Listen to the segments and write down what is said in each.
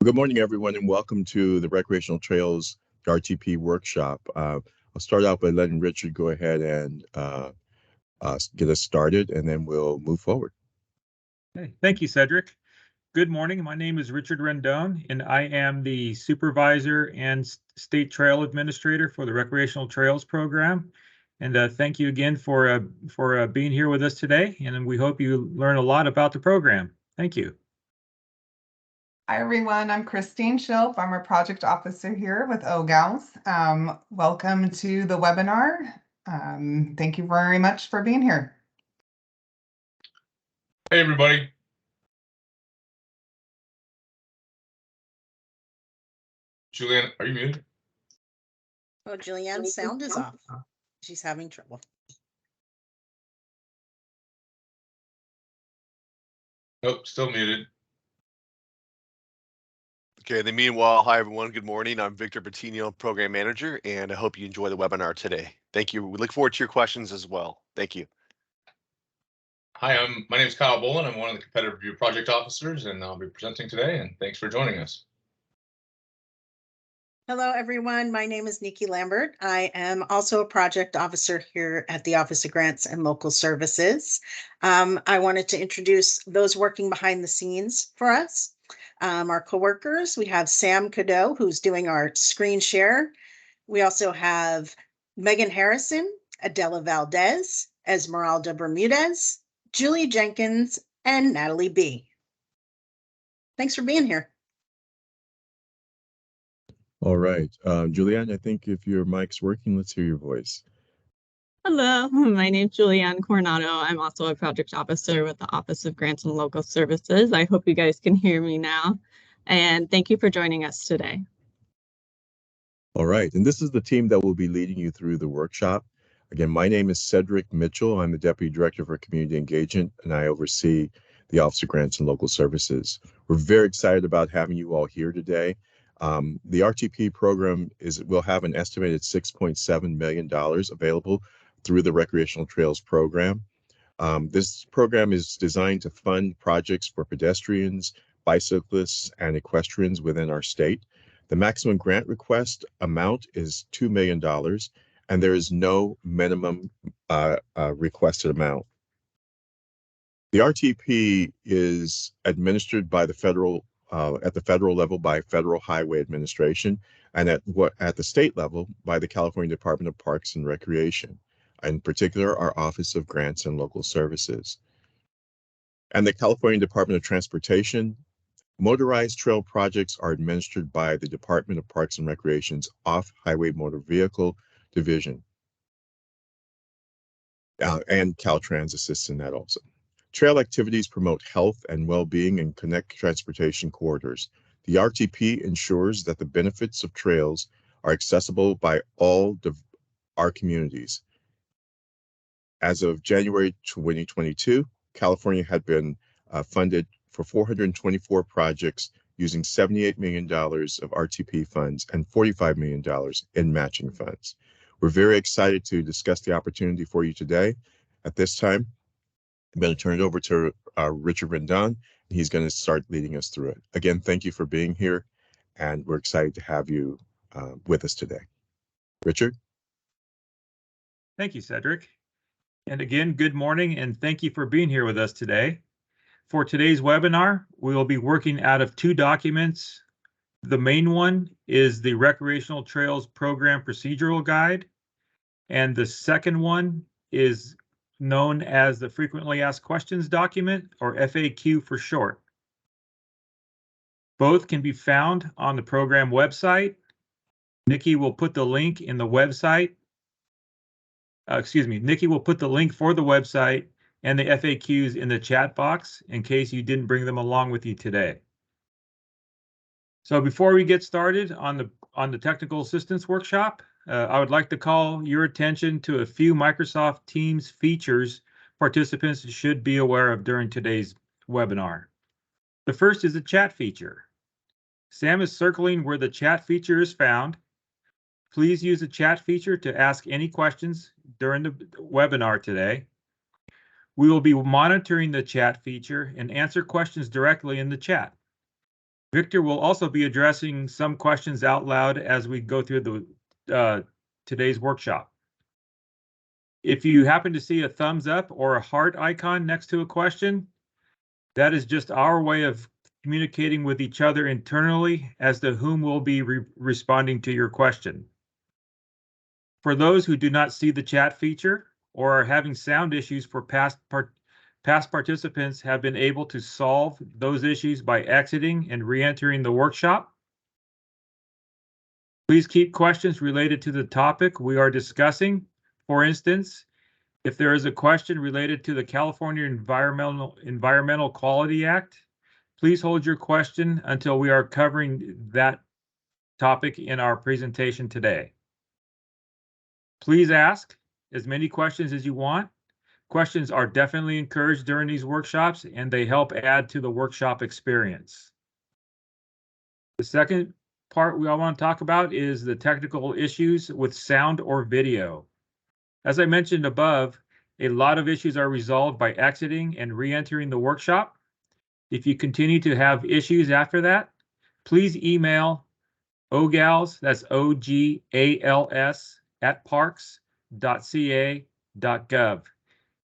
Good morning, everyone, and welcome to the Recreational Trails RTP workshop. I'll start out by letting Richard go ahead and get us started, and then we'll move forward. Hey, thank you, Cedric. Good morning. My name is Richard Rendon, and I am the supervisor and state trail administrator for the Recreational Trails program. And thank you again for being here with us today. And we hope you learn a lot about the program. Thank you. Hi, everyone. I'm Christine Schilp. I'm a project officer here with OGALS. Welcome to the webinar. Thank you very much for being here. Hey, everybody. Julianne, are you muted? Oh, Julianne's sound is off. She's having trouble. Nope, still muted. Okay, in the meanwhile, hi everyone, good morning. I'm Victor Bertino, Program Manager, and I hope you enjoy the webinar today. Thank you. We look forward to your questions as well. Thank you. Hi, my name is Kyle Bolin. I'm one of the Competitive Review Project Officers, and I'll be presenting today, and thanks for joining us. Hello, everyone. My name is Nikki Lambert. I am also a project officer here at the Office of Grants and Local Services. I wanted to introduce those working behind the scenes for us. Our coworkers, we have Sam Cadeau, who's doing our screen share. We also have Megan Harrison, Adela Valdez, Esmeralda Bermudez, Julie Jenkins, and Natalie B. Thanks for being here. All right, Julianne, I think if your mic's working, let's hear your voice. Hello, my name is Julianne Coronado. I'm also a project officer with the Office of Grants and Local Services. I hope you guys can hear me now, and thank you for joining us today. All right, and this is the team that will be leading you through the workshop. Again, my name is Cedric Mitchell. I'm the Deputy Director for Community Engagement, and I oversee the Office of Grants and Local Services. We're very excited about having you all here today. The RTP program will have an estimated $6.7 million available through the Recreational Trails program. This program is designed to fund projects for pedestrians, bicyclists, and equestrians within our state. The maximum grant request amount is $2 million, and there is no minimum requested amount. The RTP is administered by the federal at the federal level by Federal Highway Administration, and at the state level by the California Department of Parks and Recreation, in particular our Office of Grants and Local Services. And the California Department of Transportation. Motorized trail projects are administered by the Department of Parks and Recreation's Off-Highway Motor Vehicle Division. And Caltrans assists in that also. Trail activities promote health and well-being and connect transportation corridors. The RTP ensures that the benefits of trails are accessible by all our communities. As of January 2022, California had been funded for 424 projects using $78 million of RTP funds and $45 million in matching funds. We're very excited to discuss the opportunity for you today. At this time, I'm going to turn it over to Richard Rendon, and he's going to start leading us through it. Again, thank you for being here, and we're excited to have you with us today. Richard? Thank you, Cedric. And again, good morning, and thank you for being here with us today. For today's webinar, we will be working out of two documents. The main one is the Recreational Trails Program Procedural Guide, and the second one is known as the Frequently Asked Questions document, or FAQ for short. Both can be found on the program website. Nikki will put the link in the website. Nikki will put the link for the website and the FAQs in the chat box in case you didn't bring them along with you today. So before we get started on the technical assistance workshop, I would like to call your attention to a few Microsoft Teams features participants should be aware of during today's webinar. The first is the chat feature. Sam is circling where the chat feature is found. Please use the chat feature to ask any questions during the webinar today. We will be monitoring the chat feature and answer questions directly in the chat. Victor will also be addressing some questions out loud as we go through the today's workshop. If you happen to see a thumbs up or a heart icon next to a question, that is just our way of communicating with each other internally as to whom will be responding to your question. For those who do not see the chat feature or are having sound issues, for past participants have been able to solve those issues by exiting and re-entering the workshop. Please keep questions related to the topic we are discussing. For instance, if there is a question related to the California Environmental Quality Act, please hold your question until we are covering that topic in our presentation today. Please ask as many questions as you want. Questions are definitely encouraged during these workshops, and they help add to the workshop experience. The second part we all want to talk about is the technical issues with sound or video. As I mentioned above, a lot of issues are resolved by exiting and re-entering the workshop. If you continue to have issues after that, please email OGALS, that's OGALS, @parks.ca.gov.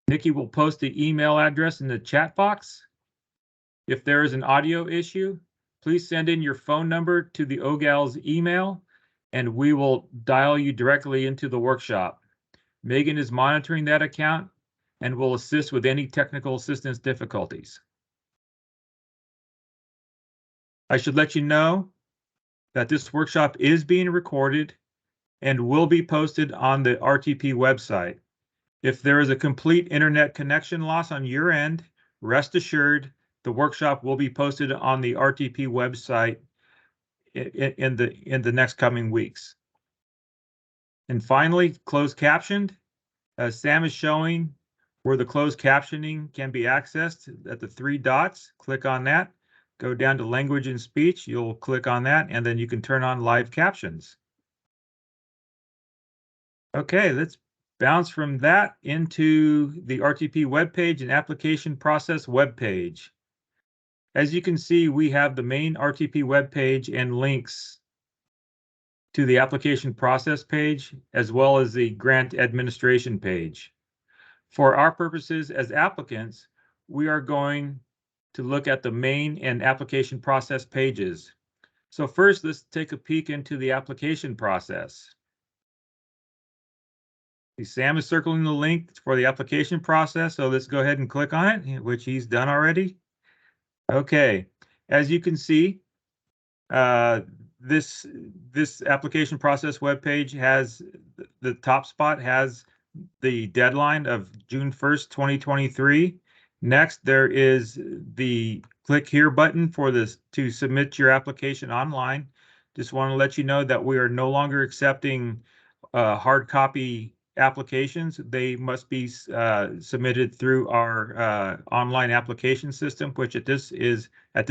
Nikki will post the email address in the chat box. If there is an audio issue, please send in your phone number to the OGALS email, and we will dial you directly into the workshop. Megan is monitoring that account and will assist with any technical assistance difficulties. I should let you know that this workshop is being recorded and will be posted on the RTP website. If there is a complete internet connection loss on your end, rest assured the workshop will be posted on the RTP website in the next coming weeks. And finally, closed captioned. Sam is showing where the closed captioning can be accessed at the 3 dots. Click on that. Go down to language and speech. You'll click on that, and then you can turn on live captions. Okay, let's bounce from that into the RTP webpage and application process webpage. As you can see, we have the main RTP webpage and links to the application process page, as well as the grant administration page. For our purposes as applicants, we are going to look at the main and application process pages. So first, let's take a peek into the application process. Sam is circling the link for the application process, so let's go ahead and click on it, which he's done already. Okay, as you can see, this application process webpage has the top spot has the deadline of June 1st, 2023. Next, there is the click here button for this to submit your application online. Just want to let you know that we are no longer accepting hard copy applications. They must be submitted through our online application system, which at this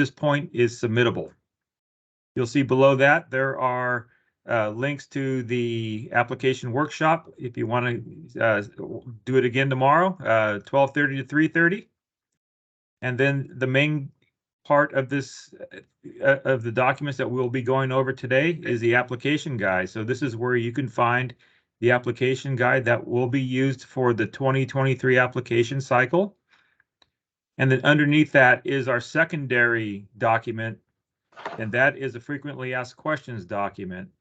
point is submittable. You'll see below that there are links to the application workshop if you want to do it again tomorrow, 12:30 to 3:30. And then the main part of this of the documents that we'll be going over today is the application guide. So this is where you can find the application guide that will be used for the 2023 application cycle. And then underneath that is our secondary document, and that is a frequently asked questions document.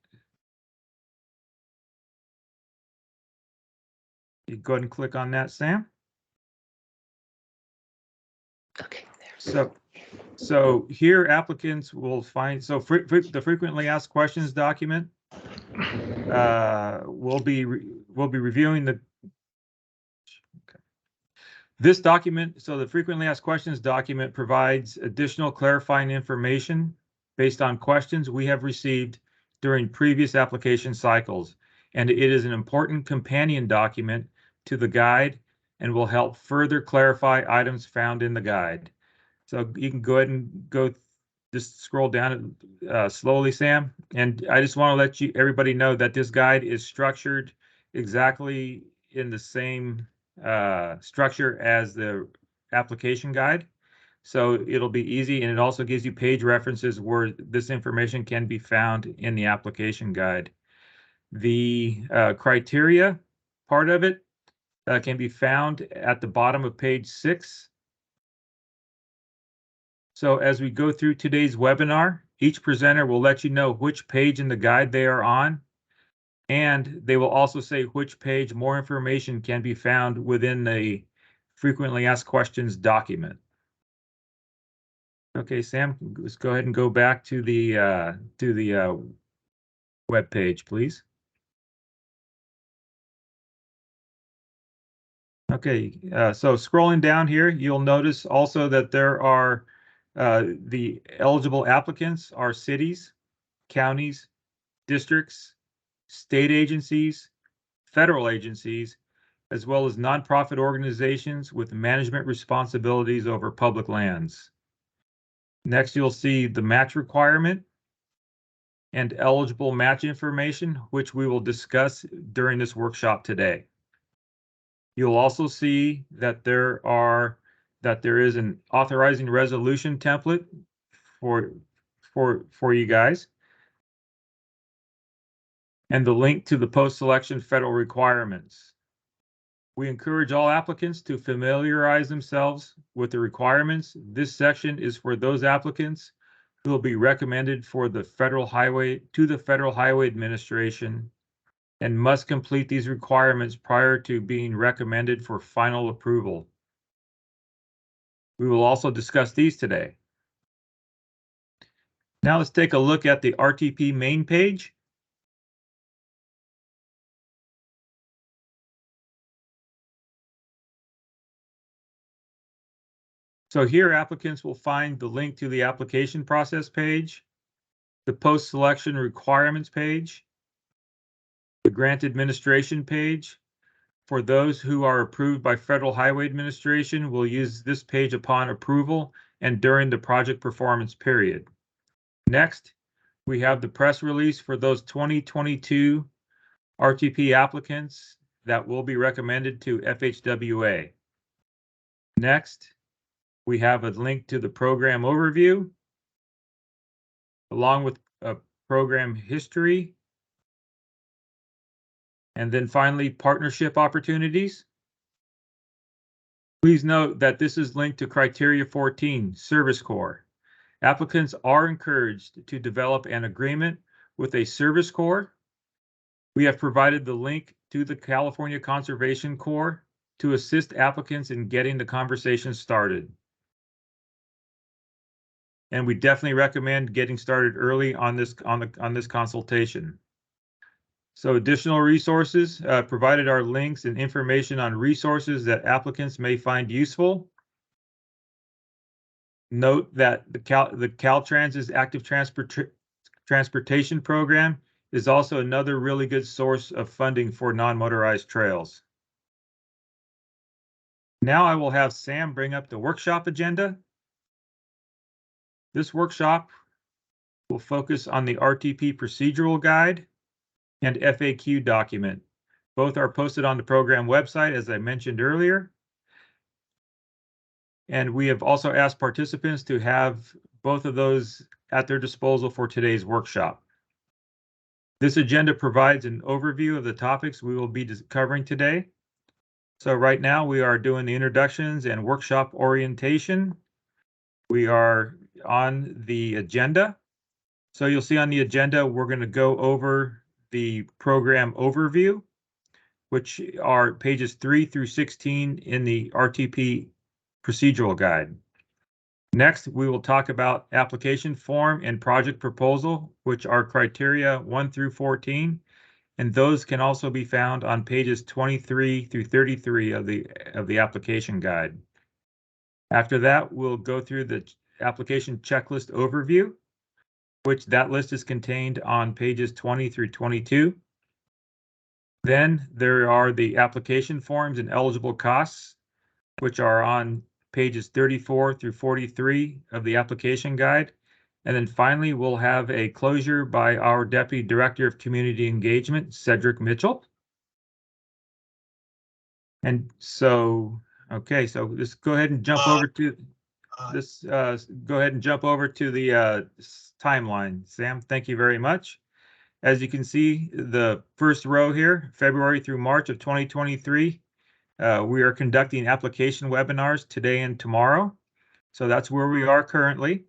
You go ahead and click on that, Sam. Okay, there. So here applicants will find, the frequently asked questions document we'll be reviewing this document. So the frequently asked questions document provides additional clarifying information based on questions we have received during previous application cycles, and it is an important companion document to the guide and will help further clarify items found in the guide. So you can go ahead and just scroll down slowly, Sam. And I just want to let everybody know that this guide is structured exactly in the same structure as the application guide. So it'll be easy, and it also gives you page references where this information can be found in the application guide. The criteria part of it can be found at the bottom of page 6. So as we go through today's webinar, each presenter will let you know which page in the guide they are on, and they will also say which page more information can be found within the frequently asked questions document. Okay, Sam, let's go ahead and go back to the web page, please. Okay, so scrolling down here, you'll notice also that there are the eligible applicants are cities, counties, districts, state agencies, federal agencies, as well as nonprofit organizations with management responsibilities over public lands. Next, you'll see the match requirement and eligible match information, which we will discuss during this workshop today. You'll also see that there is an authorizing resolution template for you guys, and the link to the post-selection federal requirements. We encourage all applicants to familiarize themselves with the requirements. This section is for those applicants who will be recommended for the Federal Highway Administration and must complete these requirements prior to being recommended for final approval. We will also discuss these today. Now let's take a look at the RTP main page. So here applicants will find the link to the application process page, the post-selection requirements page, the grant administration page. For those who are approved by Federal Highway Administration, will use this page upon approval and during the project performance period. Next, we have the press release for those 2022 RTP applicants that will be recommended to FHWA. Next, we have a link to the program overview, along with a program history. And then finally, partnership opportunities. Please note that this is linked to Criteria 14, Service Corps. Applicants are encouraged to develop an agreement with a Service Corps. We have provided the link to the California Conservation Corps to assist applicants in getting the conversation started. And we definitely recommend getting started early on this consultation. So additional resources provided are links and information on resources that applicants may find useful. Note that the Caltrans's Active Transportation Program is also another really good source of funding for non-motorized trails. Now I will have Sam bring up the workshop agenda. This workshop will focus on the RTP procedural guide and FAQ document. Both are posted on the program website, as I mentioned earlier. And we have also asked participants to have both of those at their disposal for today's workshop. This agenda provides an overview of the topics we will be covering today. So right now we are doing the introductions and workshop orientation. We are on the agenda. So you'll see on the agenda, we're going to go over the program overview, which are pages 3 through 16 in the RTP procedural guide. Next, we will talk about application form and project proposal, which are criteria 1 through 14, and those can also be found on pages 23 through 33 of the application guide. After that, we'll go through the application checklist overview, which that list is contained on pages 20 through 22. Then there are the application forms and eligible costs, which are on pages 34 through 43 of the application guide. And then finally, we'll have a closure by our Deputy Director of Community Engagement, Cedric Mitchell. And so, okay, so let's go ahead and jump over to, this go ahead and jump over to the timeline. Sam, thank you very much. As you can see, the first row here, February through March of 2023, we are conducting application webinars today and tomorrow. So that's where we are currently.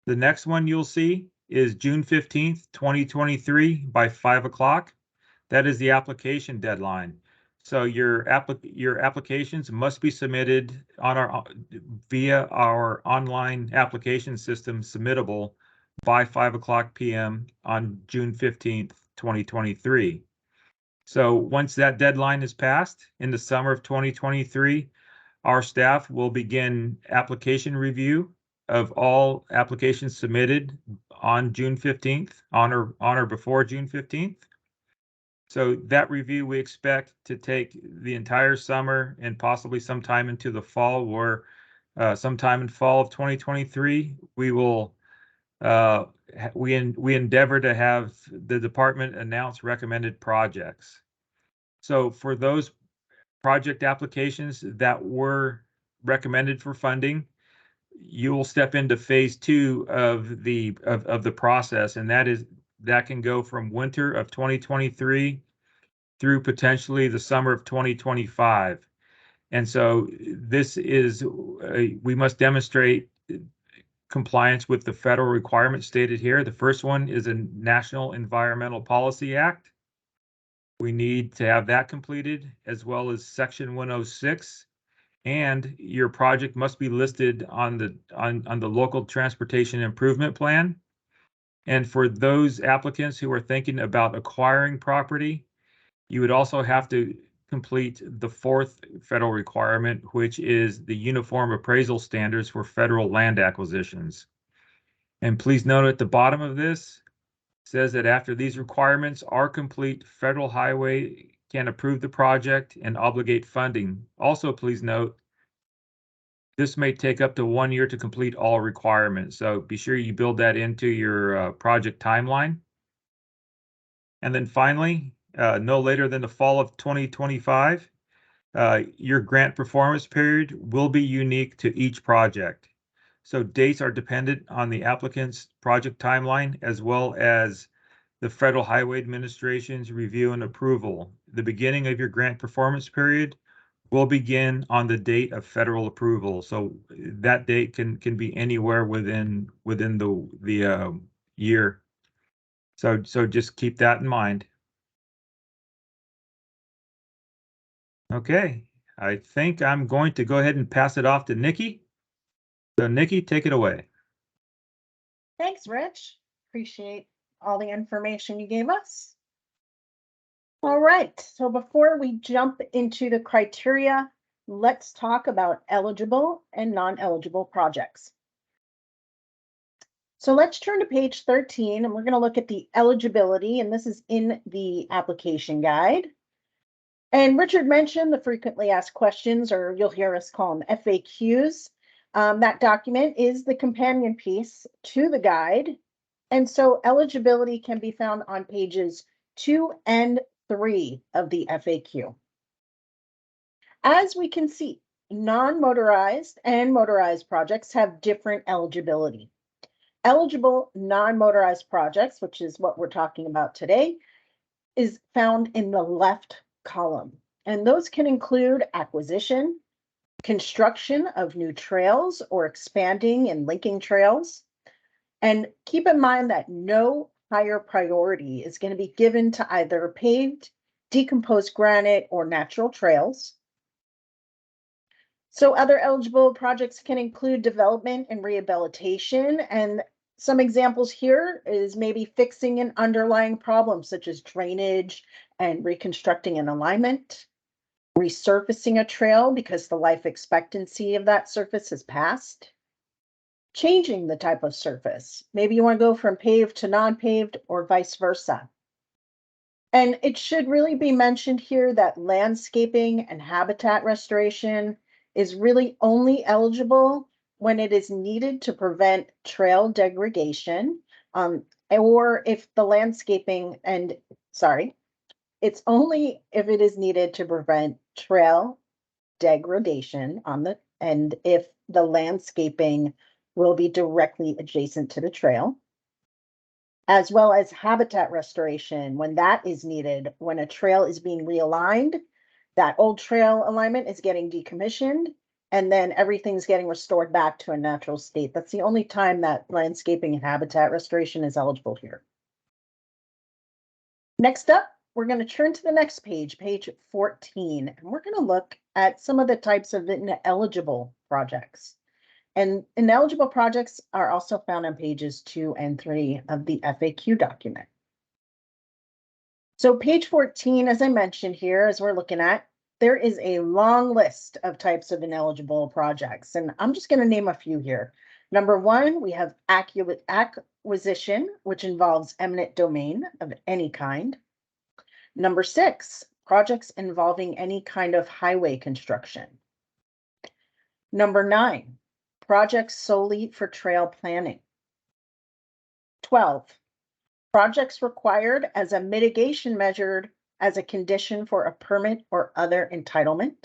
The next one you'll see is June 15th, 2023 by 5 o'clock. That is the application deadline. So your applications must be submitted on via our online application system, submittable by 5 o'clock p.m. on June 15th, 2023. So once that deadline is passed in the summer of 2023, our staff will begin application review of all applications submitted on June 15th, on or before June 15th. So that review we expect to take the entire summer and possibly sometime into the fall, or sometime in fall of 2023, we will we endeavor to have the department announce recommended projects. So for those project applications that were recommended for funding, you will step into phase 2 of the process, and that can go from winter of 2023 through potentially the summer of 2025. And so this is we must demonstrate compliance with the federal requirements stated here. The first one is a National Environmental Policy Act. We need to have that completed, as well as Section 106. And your project must be listed on the local transportation improvement plan. And for those applicants who are thinking about acquiring property, you would also have to complete the 4th federal requirement, which is the Uniform Appraisal Standards for federal land acquisitions. And please note at the bottom of this says that after these requirements are complete, Federal Highway can approve the project and obligate funding. Also, please note, this may take up to 1 year to complete all requirements. So be sure you build that into your project timeline. And then finally, no later than the fall of 2025, your grant performance period will be unique to each project. So dates are dependent on the applicant's project timeline, as well as the Federal Highway Administration's review and approval. The beginning of your grant performance period will begin on the date of federal approval. So that date can be anywhere within the year. So just keep that in mind. Okay, I think I'm going to go ahead and pass it off to Nikki. So Nikki, take it away. Thanks, Rich. Appreciate all the information you gave us. All right, so before we jump into the criteria, let's talk about eligible and non-eligible projects. So let's turn to page 13, and we're going to look at the eligibility, and this is in the application guide. And Richard mentioned the frequently asked questions, or you'll hear us call them FAQs. That document is the companion piece to the guide. And so eligibility can be found on pages 2 and 3 of the FAQ. As we can see, non-motorized and motorized projects have different eligibility. Eligible non-motorized projects, which is what we're talking about today, is found in the left column. And those can include acquisition, construction of new trails or expanding and linking trails. And keep in mind that no higher priority is going to be given to either paved, decomposed granite, or natural trails. So other eligible projects can include development and rehabilitation. And some examples here is maybe fixing an underlying problem, such as drainage and reconstructing an alignment, resurfacing a trail because the life expectancy of that surface has passed, changing the type of surface. Maybe you want to go from paved to non-paved or vice versa. And it should really be mentioned here that landscaping and habitat restoration is really only eligible when it is needed to prevent trail degradation, or if the landscaping it's only if it is needed to prevent trail degradation on the and if the landscaping will be directly adjacent to the trail, as well as habitat restoration when that is needed. When a trail is being realigned, that old trail alignment is getting decommissioned, and then everything's getting restored back to a natural state. That's the only time that landscaping and habitat restoration is eligible here. Next up, we're going to turn to the next page, page 14, and we're going to look at some of the types of ineligible projects. And ineligible projects are also found on pages 2 and 3 of the FAQ document. So page 14, as I mentioned here, as we're looking at, there is a long list of types of ineligible projects, and I'm just going to name a few here. Number 1, we have acquisition, which involves eminent domain of any kind. Number 6, projects involving any kind of highway construction. Number 9, projects solely for trail planning. 12, projects required as a mitigation measure as a condition for a permit or other entitlement.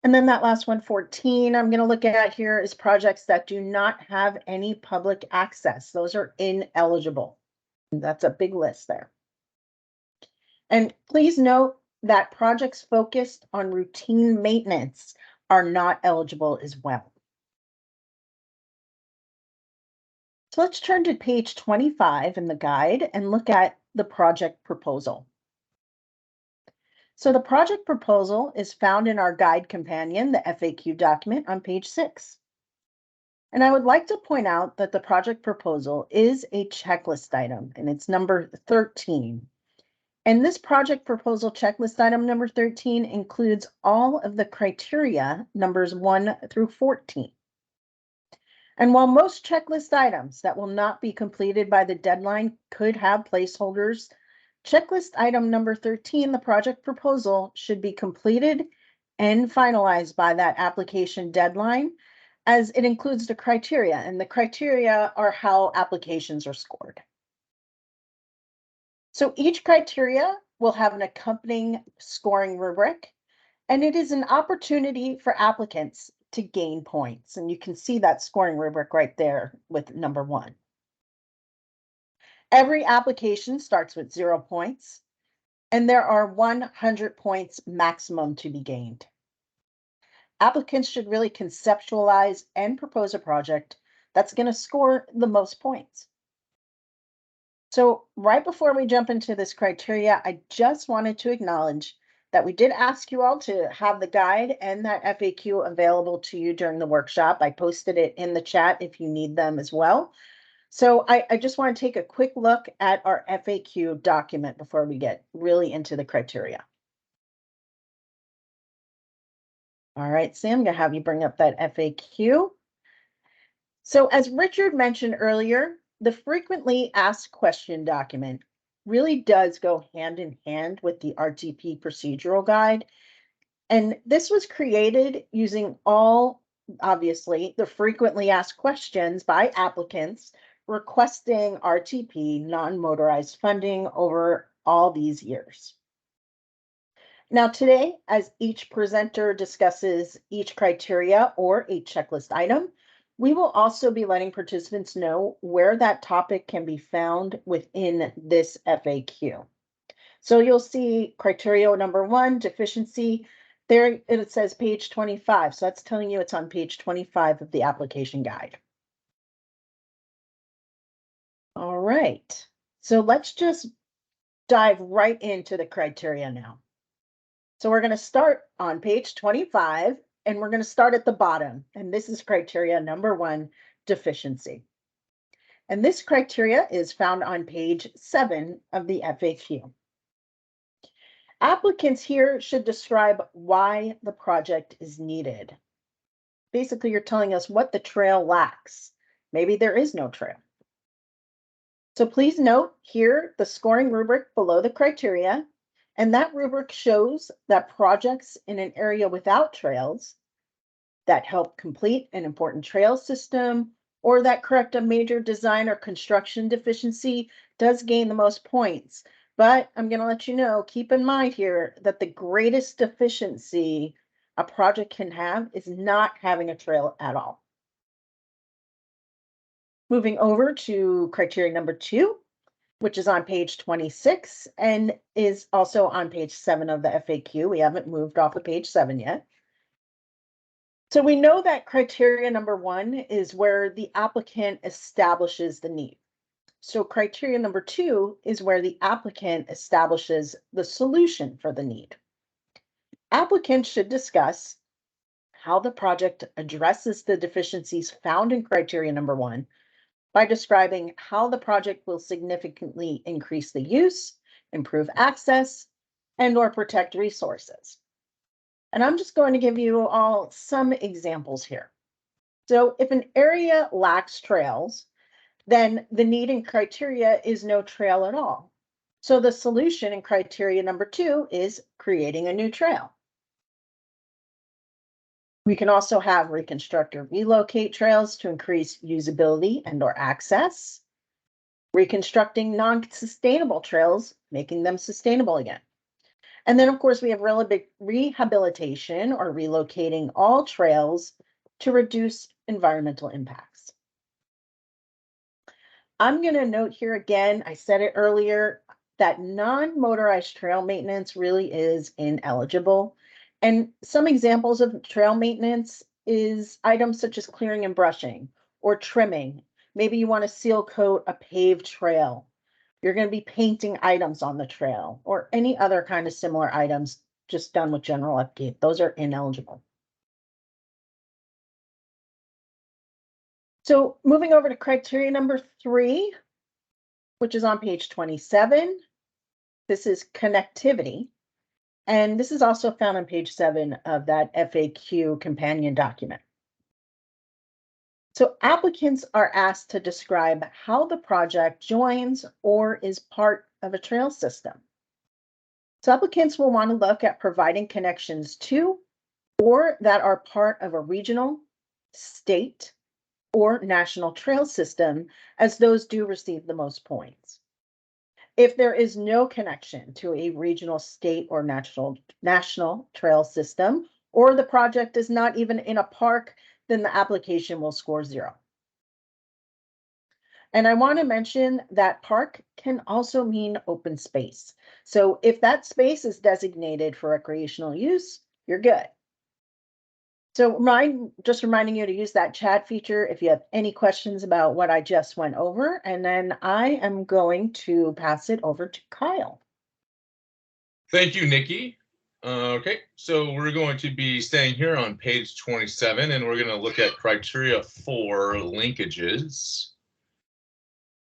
And then that last one, 14, I'm going to look at here is projects that do not have any public access. Those are ineligible. That's a big list there. And please note that projects focused on routine maintenance are not eligible as well. So let's turn to page 25 in the guide and look at the project proposal. So the project proposal is found in our guide companion, the FAQ document on page 6. And I would like to point out that the project proposal is a checklist item, and it's number 13. And this project proposal checklist item number 13 includes all of the criteria numbers 1 through 14. And while most checklist items that will not be completed by the deadline could have placeholders, checklist item number 13, the project proposal, should be completed and finalized by that application deadline, as it includes the criteria, and the criteria are how applications are scored. So each criteria will have an accompanying scoring rubric, and it is an opportunity for applicants to gain points. And you can see that scoring rubric right there with number 1. Every application starts with 0 points, and there are 100 points maximum to be gained. Applicants should really conceptualize and propose a project that's going to score the most points. So right before we jump into this criteria, I just wanted to acknowledge that we did ask you all to have the guide and that FAQ available to you during the workshop. I posted it in the chat if you need them as well. So I just want to take a quick look at our FAQ document before we get really into the criteria. All right, Sam, I'm going to have you bring up that FAQ. So as Richard mentioned earlier, the frequently asked question document really does go hand in hand with the RTP procedural guide. And this was created using obviously, the frequently asked questions by applicants requesting RTP non-motorized funding over all these years. Now today, as each presenter discusses each criteria or a checklist item, we will also be letting participants know where that topic can be found within this FAQ. So you'll see criteria number 1, deficiency. There it says page 25. So that's telling you it's on page 25 of the application guide. All right. So let's just dive right into the criteria now. So we're going to start on page 25, and we're going to start at the bottom. And this is criteria number 1, deficiency. And this criteria is found on page 7 of the FAQ. Applicants here should describe why the project is needed. Basically, you're telling us what the trail lacks. Maybe there is no trail. So please note here the scoring rubric below the criteria. And that rubric shows that projects in an area without trails that help complete an important trail system or that correct a major design or construction deficiency does gain the most points. But I'm going to let you know, keep in mind here that the greatest deficiency a project can have is not having a trail at all. Moving over to criteria number 2, which is on page 26 and is also on page 7 of the FAQ. We haven't moved off of page 7 yet. So we know that criteria number 1 is where the applicant establishes the need. So criteria number 2 is where the applicant establishes the solution for the need. Applicants should discuss how the project addresses the deficiencies found in criteria number 1 by describing how the project will significantly increase the use, improve access, and/or protect resources. And I'm just going to give you all some examples here. So if an area lacks trails, then the need in criteria is no trail at all. So the solution in criteria number 2 is creating a new trail. We can also have reconstruct or relocate trails to increase usability and/or access. Reconstructing non-sustainable trails, making them sustainable again. And then, of course, we have rehabilitation or relocating all trails to reduce environmental impacts. I'm going to note here again, I said it earlier, that non-motorized trail maintenance really is ineligible. And some examples of trail maintenance is items such as clearing and brushing or trimming. Maybe you want to seal coat a paved trail. You're going to be painting items on the trail or any other kind of similar items just done with general upkeep. Those are ineligible. So moving over to criteria number 3, which is on page 27. This is connectivity. And this is also found on page 7 of that FAQ companion document. So applicants are asked to describe how the project joins or is part of a trail system. So applicants will want to look at providing connections to or that are part of a regional, state, or national trail system, as those do receive the most points. If there is no connection to a regional, state, or national trail system, or the project is not even in a park, then the application will score 0. And I want to mention that park can also mean open space. So if that space is designated for recreational use, you're good. So just reminding you to use that chat feature if you have any questions about what I just went over, and then I am going to pass it over to Kyle. Thank you, Nikki. Okay, so we're going to be staying here on page 27, and we're going to look at criteria for linkages.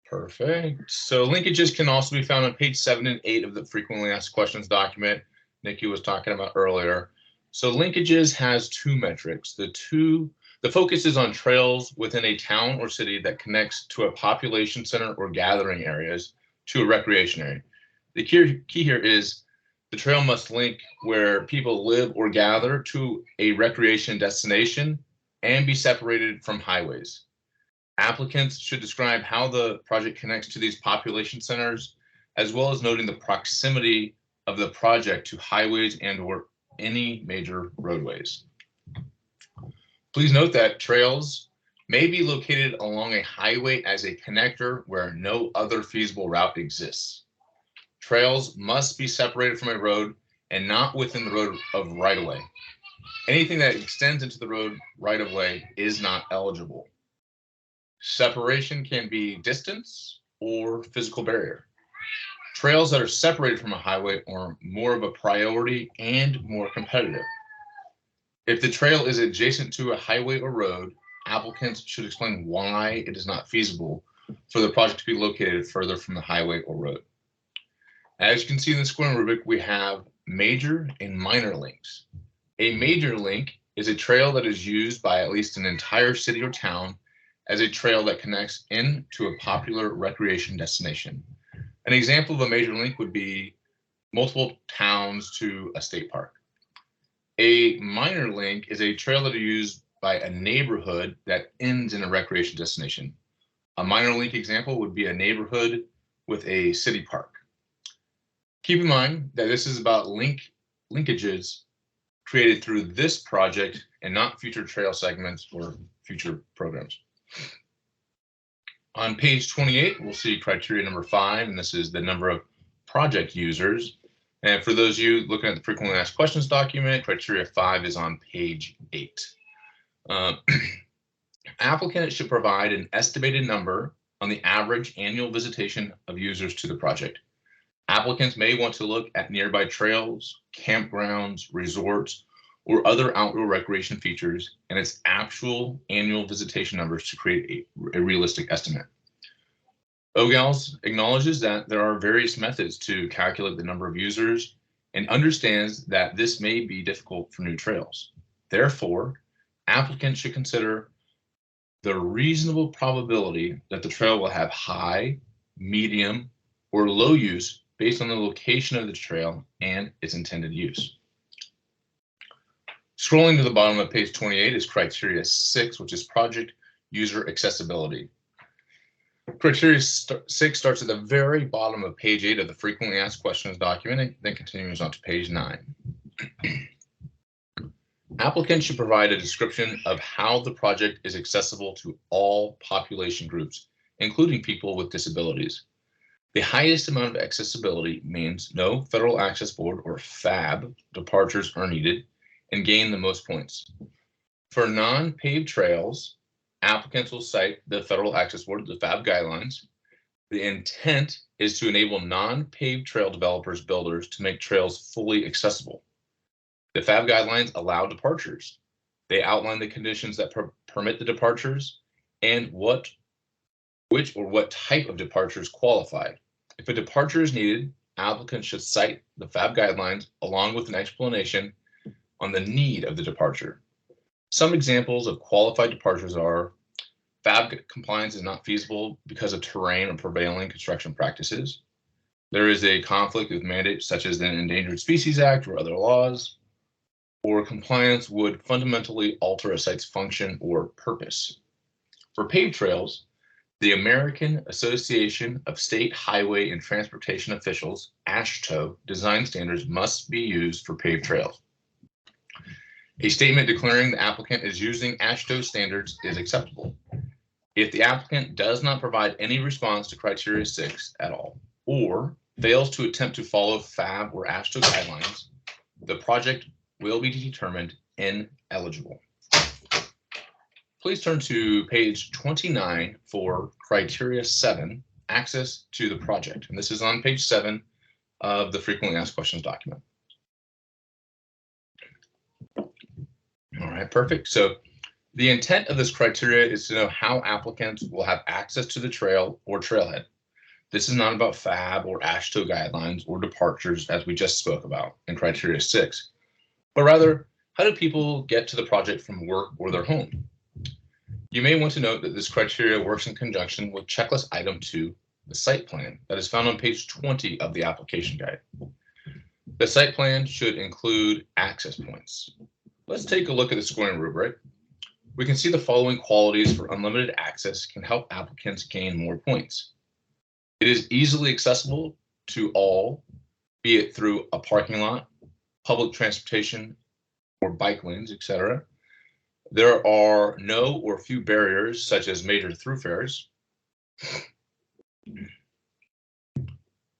Perfect. So linkages can also be found on page 7 and 8 of the frequently asked questions document Nikki was talking about earlier. So linkages has 2 metrics. The focus is on trails within a town or city that connects to a population center or gathering areas to a recreation area. The key here is the trail must link where people live or gather to a recreation destination and be separated from highways. Applicants should describe how the project connects to these population centers, as well as noting the proximity of the project to highways and/or any major roadways. Please note that trails may be located along a highway as a connector where no other feasible route exists. Trails must be separated from a road and not within the road of right-of-way. Anything that extends into the road right-of-way is not eligible. Separation can be distance or physical barrier. Trails that are separated from a highway are more of a priority and more competitive. If the trail is adjacent to a highway or road, applicants should explain why it is not feasible for the project to be located further from the highway or road. As you can see in the scoring rubric, we have major and minor links. A major link is a trail that is used by at least an entire city or town as a trail that connects into a popular recreation destination. An example of a major link would be multiple towns to a state park. A minor link is a trail that is used by a neighborhood that ends in a recreation destination. A minor link example would be a neighborhood with a city park. Keep in mind that this is about linkages created through this project and not future trail segments or future programs. On page 28, we'll see criteria number 5, and this is the number of project users. And for those of you looking at the frequently asked questions document, criteria 5 is on page 8. Applicants should provide an estimated number on the average annual visitation of users to the project. Applicants may want to look at nearby trails, campgrounds, resorts, or other outdoor recreation features and its actual annual visitation numbers to create a realistic estimate. OGALS acknowledges that there are various methods to calculate the number of users and understands that this may be difficult for new trails. Therefore, applicants should consider the reasonable probability that the trail will have high, medium, or low use based on the location of the trail and its intended use. Scrolling to the bottom of page 28 is criteria 6, which is project user accessibility. Criteria 6 starts at the very bottom of page 8 of the frequently asked questions document and then continues on to page 9. Applicants should provide a description of how the project is accessible to all population groups, including people with disabilities. The highest amount of accessibility means no Federal Access Board or FAB departures are needed and gain the most points. For non-paved trails, applicants will cite the Federal Access Board, the FAB guidelines. The intent is to enable non-paved trail developers, builders to make trails fully accessible. The FAB guidelines allow departures. They outline the conditions that permit the departures and which or what type of departures qualify. If a departure is needed, applicants should cite the FAB guidelines along with an explanation on the need of the departure. Some examples of qualified departures are FAB compliance is not feasible because of terrain or prevailing construction practices. There is a conflict with mandates such as the Endangered Species Act or other laws, or compliance would fundamentally alter a site's function or purpose. For paved trails, the American Association of State Highway and Transportation Officials, AASHTO, design standards must be used for paved trails. A statement declaring the applicant is using AASHTO standards is acceptable. If the applicant does not provide any response to criteria 6 at all, or fails to attempt to follow FAB or AASHTO guidelines, the project will be determined ineligible. Please turn to page 29 for criteria 7, access to the project. And this is on page 7 of the frequently asked questions document. All right, perfect. So the intent of this criteria is to know how applicants will have access to the trail or trailhead. This is not about FAB or AASHTO guidelines or departures as we just spoke about in criteria 6, but rather, how do people get to the project from work or their home? You may want to note that this criteria works in conjunction with checklist item 2, the site plan, that is found on page 20 of the application guide. The site plan should include access points. Let's take a look at the scoring rubric. We can see the following qualities for unlimited access can help applicants gain more points. It is easily accessible to all, be it through a parking lot, public transportation, or bike lanes, etc. There are no or few barriers, such as major thoroughfares.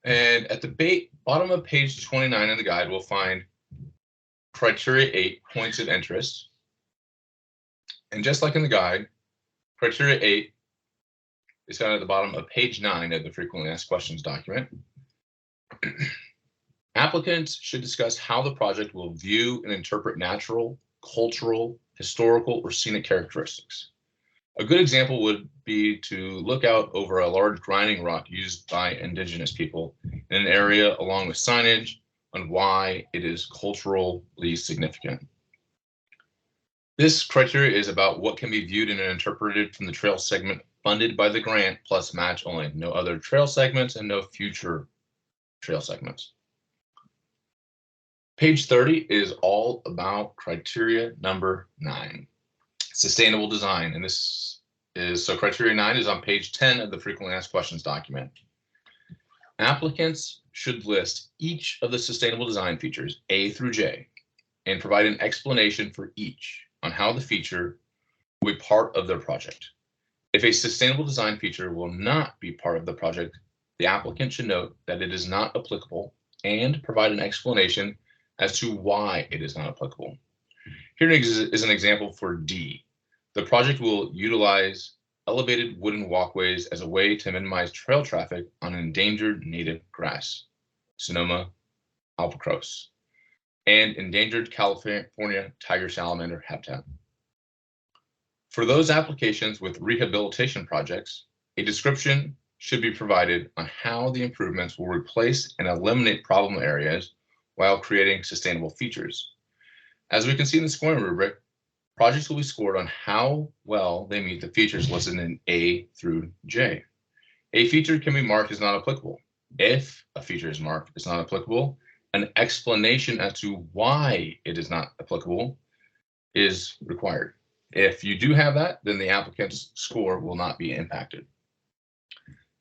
And at the bottom of page 29 of the guide, we'll find criteria 8, points of interest. And just like in the guide, criteria 8 is found at the bottom of page 9 of the frequently asked questions document. Applicants should discuss how the project will view and interpret natural, cultural, historical, or scenic characteristics. A good example would be to look out over a large grinding rock used by indigenous people in an area along with signage on why it is culturally significant. This criteria is about what can be viewed and interpreted from the trail segment funded by the grant plus match only. No other trail segments and no future trail segments. Page 30 is all about criteria number 9, sustainable design. And this is, so criteria 9 is on page 10 of the frequently asked questions document. Applicants should list each of the sustainable design features, A through J, and provide an explanation for each on how the feature will be part of their project. If a sustainable design feature will not be part of the project, the applicant should note that it is not applicable and provide an explanation as to why it is not applicable. Here is an example for D. The project will utilize elevated wooden walkways as a way to minimize trail traffic on endangered native grass, Sonoma albicros, and endangered California tiger salamander habitat. For those applications with rehabilitation projects, a description should be provided on how the improvements will replace and eliminate problem areas while creating sustainable features. As we can see in the scoring rubric, projects will be scored on how well they meet the features listed in A through J. A feature can be marked as not applicable. If a feature is marked as not applicable, an explanation as to why it is not applicable is required. If you do have that, then the applicant's score will not be impacted.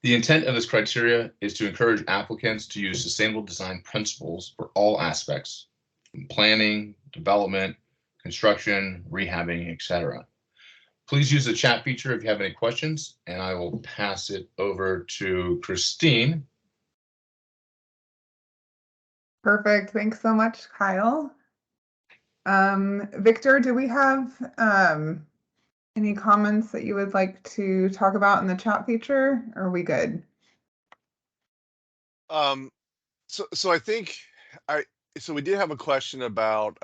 The intent of this criteria is to encourage applicants to use sustainable design principles for all aspects, from planning, development, construction, rehabbing, etc. Please use the chat feature if you have any questions, and I will pass it over to Christine. Perfect. Thanks so much, Kyle. Victor, do we have any comments that you would like to talk about in the chat feature? Or are we good? So I think so we did have a question about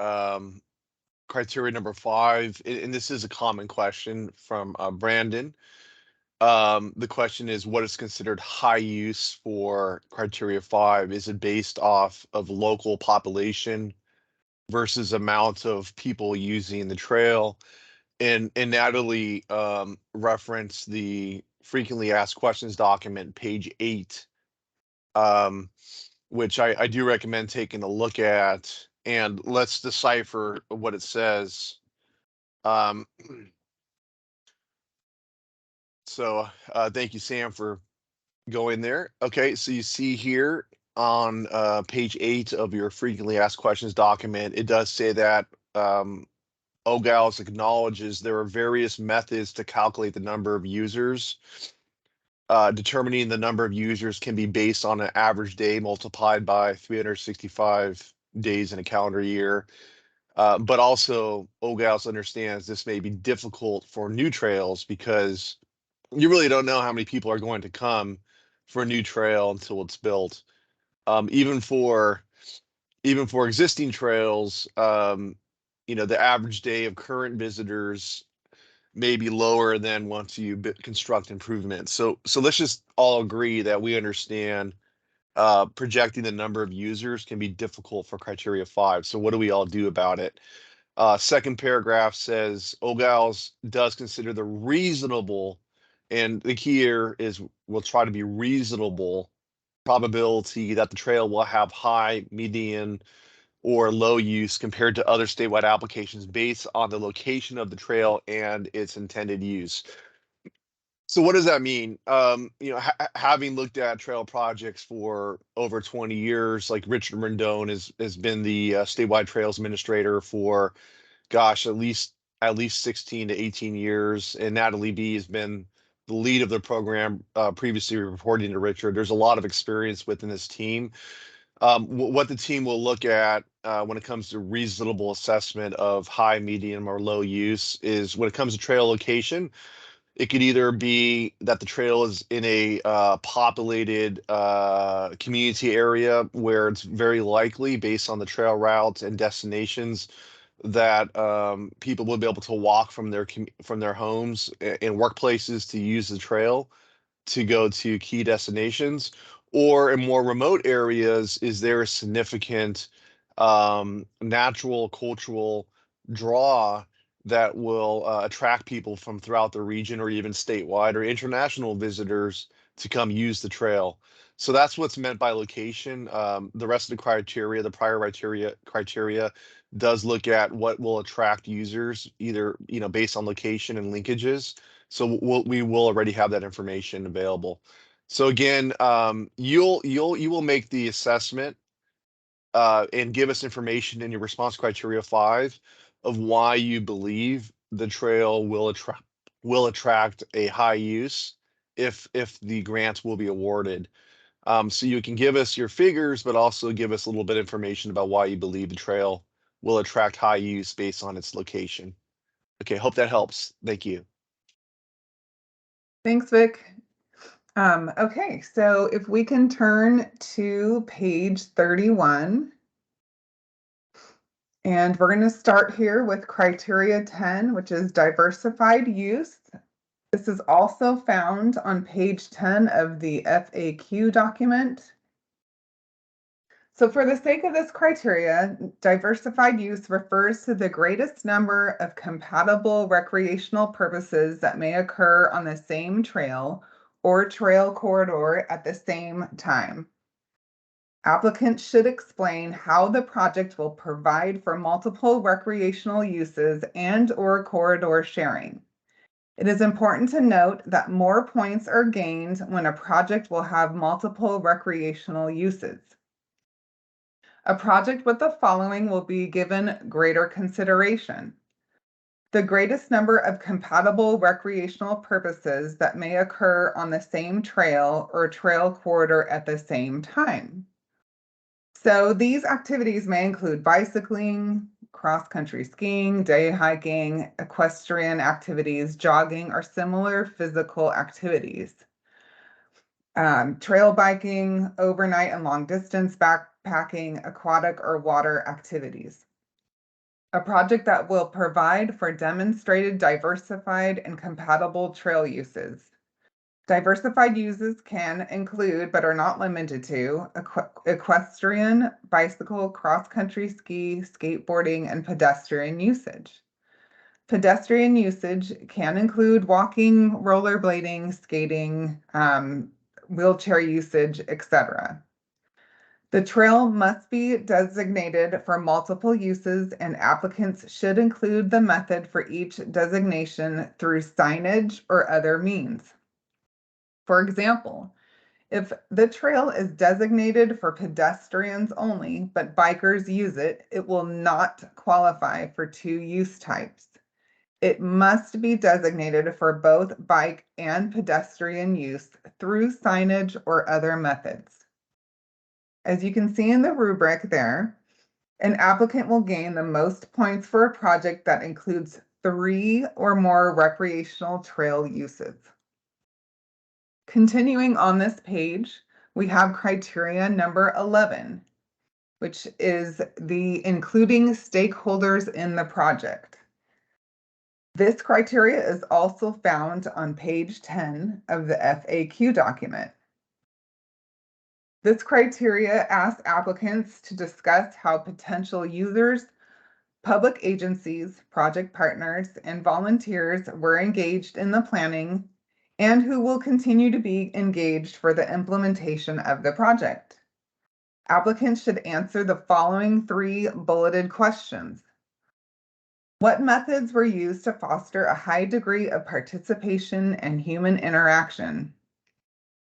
criteria number 5, and this is a common question from Brandon. The question is, what is considered high use for criteria 5? Is it based off of local population versus amount of people using the trail? And Natalie referenced the frequently asked questions document, page 8, which I do recommend taking a look at, and let's decipher what it says. So thank you, Sam, for going there. Okay, so you see here on page 8 of your frequently asked questions document, it does say that OGALS acknowledges there are various methods to calculate the number of users. Determining the number of users can be based on an average day multiplied by 365 days in a calendar year. But also, OGALS understands this may be difficult for new trails because you really don't know how many people are going to come for a new trail until it's built. Even for existing trails, the average day of current visitors may be lower than once you construct improvements. So let's just all agree that we understand projecting the number of users can be difficult for criteria 5. So what do we all do about it? Second paragraph says OGALS does consider the reasonable, and the key here is we'll try to be reasonable, probability that the trail will have high, median, or low use compared to other statewide applications based on the location of the trail and its intended use. So what does that mean? Having looked at trail projects for over 20 years, like Richard Rendon has been the statewide trails administrator for, gosh, at least 16 to 18 years, and Natalie B has been the lead of the program, previously reporting to Richard. There's a lot of experience within this team. What the team will look at when it comes to reasonable assessment of high, medium, or low use is when it comes to trail location, it could either be that the trail is in a populated community area where it's very likely, based on the trail routes and destinations, that people will be able to walk from their homes and workplaces to use the trail to go to key destinations. Or in more remote areas, is there a significant natural cultural draw that will attract people from throughout the region or even statewide or international visitors to come use the trail? So that's what's meant by location. The rest of the criteria, the prior criteria does look at what will attract users, either based on location and linkages. So we will already have that information available. So again, you will make the assessment and give us information in your response criteria 5 of why you believe the trail will attract a high use if the grant will be awarded. So you can give us your figures, but also give us a little bit of information about why you believe the trail will attract high use based on its location. Okay, hope that helps. Thank you. Thanks, Vic. Okay, so if we can turn to page 31, and we're going to start here with criteria 10, which is diversified use. This is also found on page 10 of the FAQ document. So for the sake of this criteria, diversified use refers to the greatest number of compatible recreational purposes that may occur on the same trail or trail corridor at the same time. Applicants should explain how the project will provide for multiple recreational uses and/or corridor sharing. It is important to note that more points are gained when a project will have multiple recreational uses. A project with the following will be given greater consideration: the greatest number of compatible recreational purposes that may occur on the same trail or trail corridor at the same time. So these activities may include bicycling, cross-country skiing, day hiking, equestrian activities, jogging, or similar physical activities. Trail biking, overnight and long distance backpacking, aquatic or water activities. A project that will provide for demonstrated diversified and compatible trail uses. Diversified uses can include, but are not limited to, equestrian, bicycle, cross-country ski, skateboarding, and pedestrian usage. Pedestrian usage can include walking, rollerblading, skating, wheelchair usage, etc. The trail must be designated for multiple uses, and applicants should include the method for each designation through signage or other means. For example, if the trail is designated for pedestrians only, but bikers use it, it will not qualify for two use types. It must be designated for both bike and pedestrian use through signage or other methods. As you can see in the rubric there, an applicant will gain the most points for a project that includes 3 or more recreational trail uses. Continuing on this page, we have criteria number 11, which is the including stakeholders in the project. This criteria is also found on page 10 of the FAQ document. This criteria asks applicants to discuss how potential users, public agencies, project partners, and volunteers were engaged in the planning and who will continue to be engaged for the implementation of the project. Applicants should answer the following 3 bulleted questions. What methods were used to foster a high degree of participation and human interaction?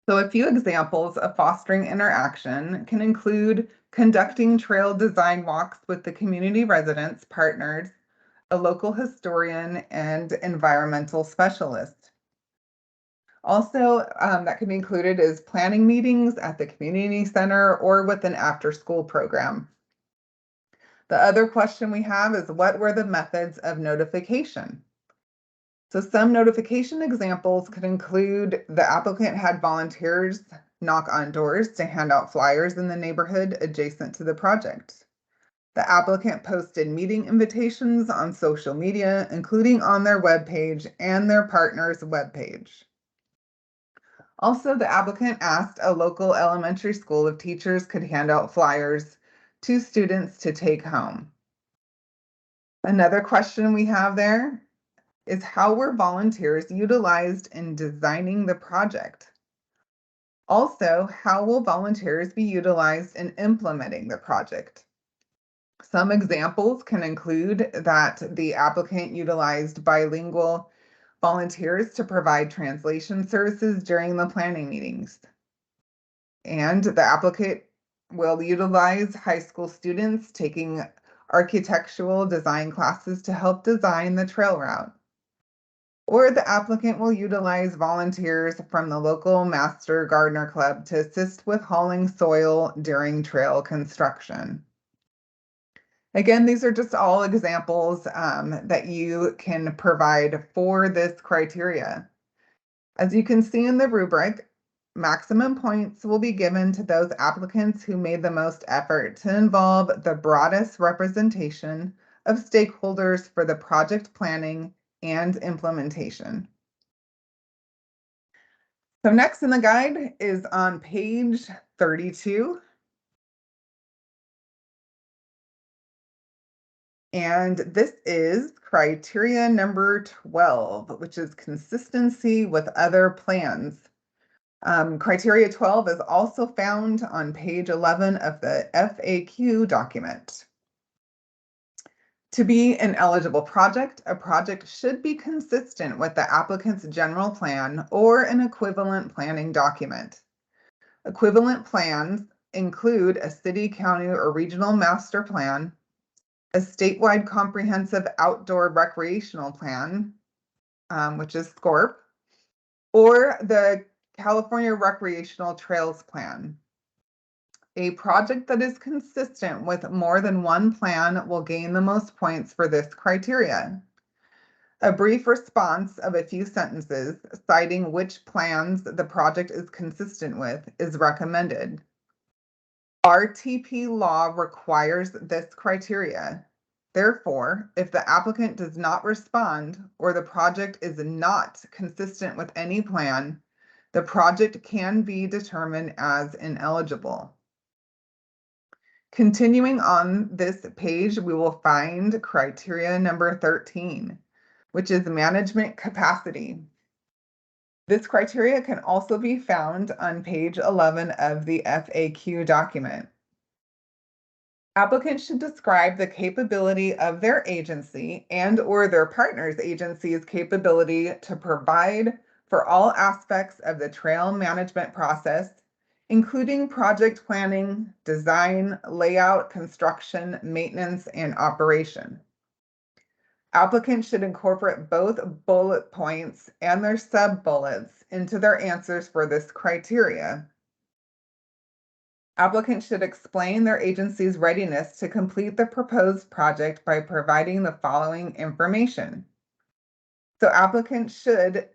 So a few examples of fostering interaction can include conducting trail design walks with the community residents, partners, a local historian, and environmental specialist. Also, that can be included is planning meetings at the community center or with an after-school program. The other question we have is, what were the methods of notification? So some notification examples could include the applicant had volunteers knock on doors to hand out flyers in the neighborhood adjacent to the project. The applicant posted meeting invitations on social media, including on their webpage and their partner's webpage. Also, the applicant asked a local elementary school if teachers could hand out flyers to students to take home. Another question we have there is, how were volunteers utilized in designing the project? Also, how will volunteers be utilized in implementing the project? Some examples can include that the applicant utilized bilingual volunteers to provide translation services during the planning meetings. And the applicant will utilize high school students taking architectural design classes to help design the trail route. Or the applicant will utilize volunteers from the local Master Gardener Club to assist with hauling soil during trail construction. Again, these are just all examples that you can provide for this criteria. As you can see in the rubric, maximum points will be given to those applicants who made the most effort to involve the broadest representation of stakeholders for the project planning and implementation. So next in the guide is on page 32. And this is criteria number 12, which is consistency with other plans. Criteria 12 is also found on page 11 of the FAQ document. To be an eligible project, a project should be consistent with the applicant's general plan or an equivalent planning document. Equivalent plans include a city, county, or regional master plan, a statewide comprehensive outdoor recreational plan, which is SCORP, or the California Recreational Trails Plan. A project that is consistent with more than one plan will gain the most points for this criteria. A brief response of a few sentences citing which plans the project is consistent with is recommended. RTP law requires this criteria. Therefore, if the applicant does not respond or the project is not consistent with any plan, the project can be determined as ineligible. Continuing on this page, we will find criteria number 13, which is management capacity. This criteria can also be found on page 11 of the FAQ document. Applicants should describe the capability of their agency and/or their partner's agency's capability to provide for all aspects of the trail management process, including project planning, design, layout, construction, maintenance, and operation. Applicants should incorporate both bullet points and their sub-bullets into their answers for this criteria. Applicants should explain their agency's readiness to complete the proposed project by providing the following information. So applicants should,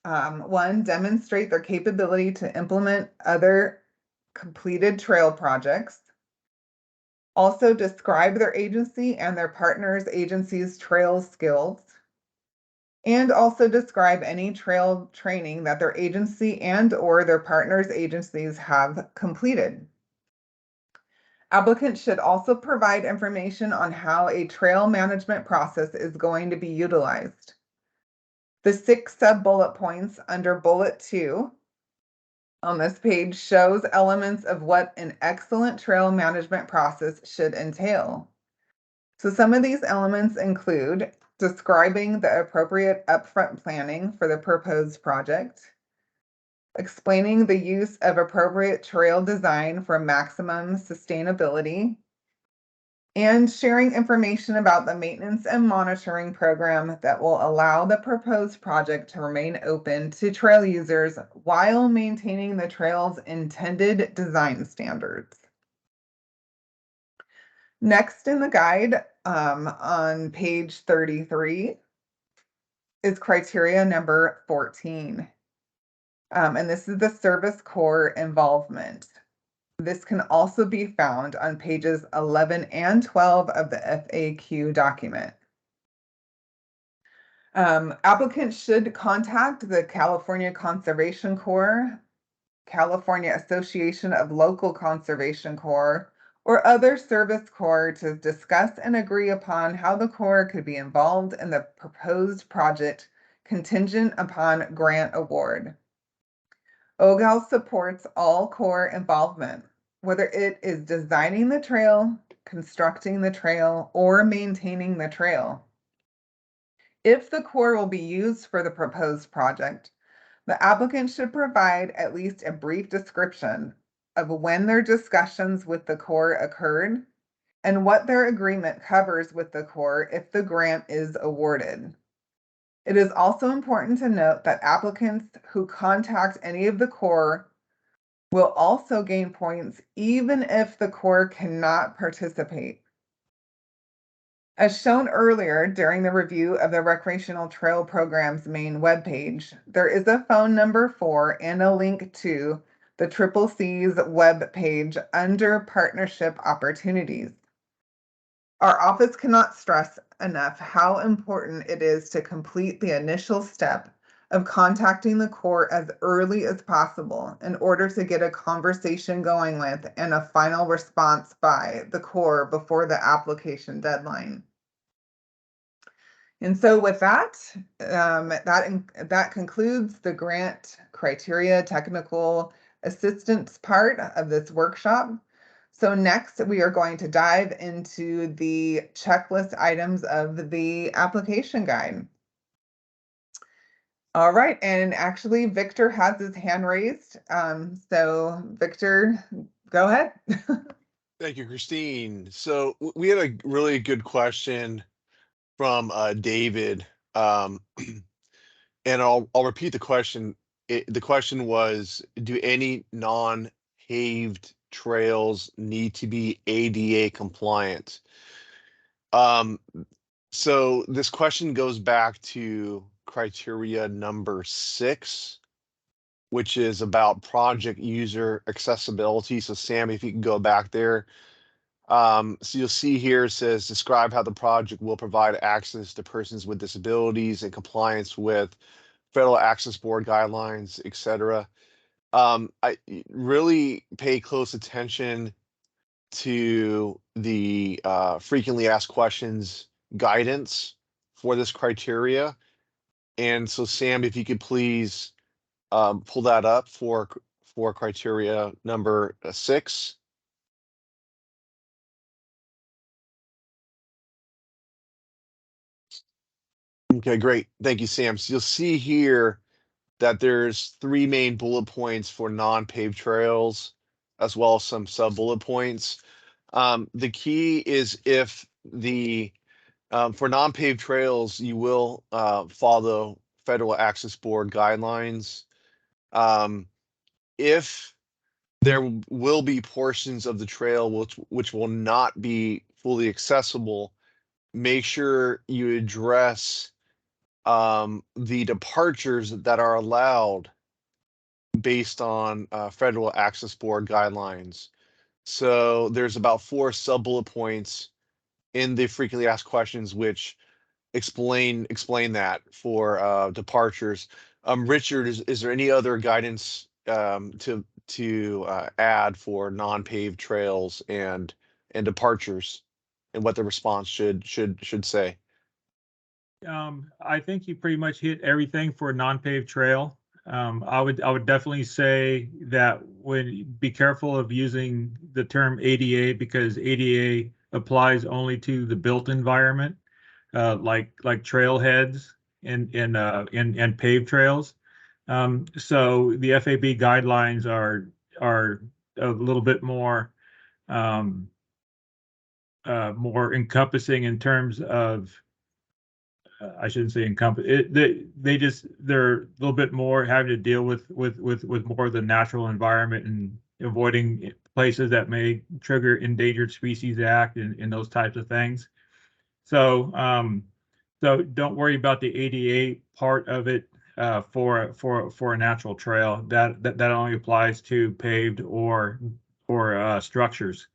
one, demonstrate their capability to implement other completed trail projects. Also describe their agency and their partner's agency's trail skills. And also describe any trail training that their agency and/or their partner's agencies have completed. Applicants should also provide information on how a trail management process is going to be utilized. The 6 sub-bullet points under bullet 2 on this page shows elements of what an excellent trail management process should entail. So some of these elements include describing the appropriate upfront planning for the proposed project, explaining the use of appropriate trail design for maximum sustainability, and sharing information about the maintenance and monitoring program that will allow the proposed project to remain open to trail users while maintaining the trail's intended design standards. Next in the guide, on page 33, is criteria number 14. And this is the service corps involvement. This can also be found on pages 11 and 12 of the FAQ document. Applicants should contact the California Conservation Corps, California Association of Local Conservation Corps, or other service corps to discuss and agree upon how the corps could be involved in the proposed project contingent upon grant award. OGAL supports all corps involvement, whether it is designing the trail, constructing the trail, or maintaining the trail. If the corps will be used for the proposed project, the applicant should provide at least a brief description of when their discussions with the Corps occurred and what their agreement covers with the Corps if the grant is awarded. It is also important to note that applicants who contact any of the Corps will also gain points even if the Corps cannot participate. As shown earlier during the review of the Recreational Trail Program's main webpage, there is a phone number for and a link to the CCC's webpage under Partnership Opportunities. Our office cannot stress enough how important it is to complete the initial step of contacting the Corps as early as possible in order to get a conversation going with and a final response by the Corps before the application deadline. And so with that, that concludes the grant criteria technical assistance part of this workshop. So next, we are going to dive into the checklist items of the application guide. All right, and actually Victor has his hand raised. So Victor, go ahead. Thank you, Christine. So we had a really good question from David, and I'll repeat the question. The question was, do any non-paved trails need to be ADA compliant? So this question goes back to criteria number 6, which is about project user accessibility. So Sam, if you can go back there. So you'll see here it says, describe how the project will provide access to persons with disabilities in compliance with Federal Access Board guidelines, etc. I really pay close attention to the frequently asked questions guidance for this criteria. And so Sam, if you could please pull that up for criteria number 6. Okay, great. Thank you, Sam. So you'll see here that there's 3 main bullet points for non-paved trails, as well as some sub-bullet points. The key is if the for non-paved trails, you will follow Federal Access Board guidelines. If there will be portions of the trail which will not be fully accessible, make sure you address the departures that are allowed based on Federal Access Board guidelines. So there's about 4 sub-bullet points in the frequently asked questions which explain that for departures. Richard, is there any other guidance to add for non-paved trails and departures, and what the response should say? I think you pretty much hit everything for a non-paved trail. I would definitely say that be careful of using the term ADA, because ADA applies only to the built environment, like trailheads and paved trails. So the FAB guidelines are a little bit more more encompassing in terms of I shouldn't say encompass it. They're a little bit more having to deal with more of the natural environment and avoiding places that may trigger Endangered Species Act and those types of things. So so don't worry about the ADA part of it for a natural trail. That only applies to paved or structures.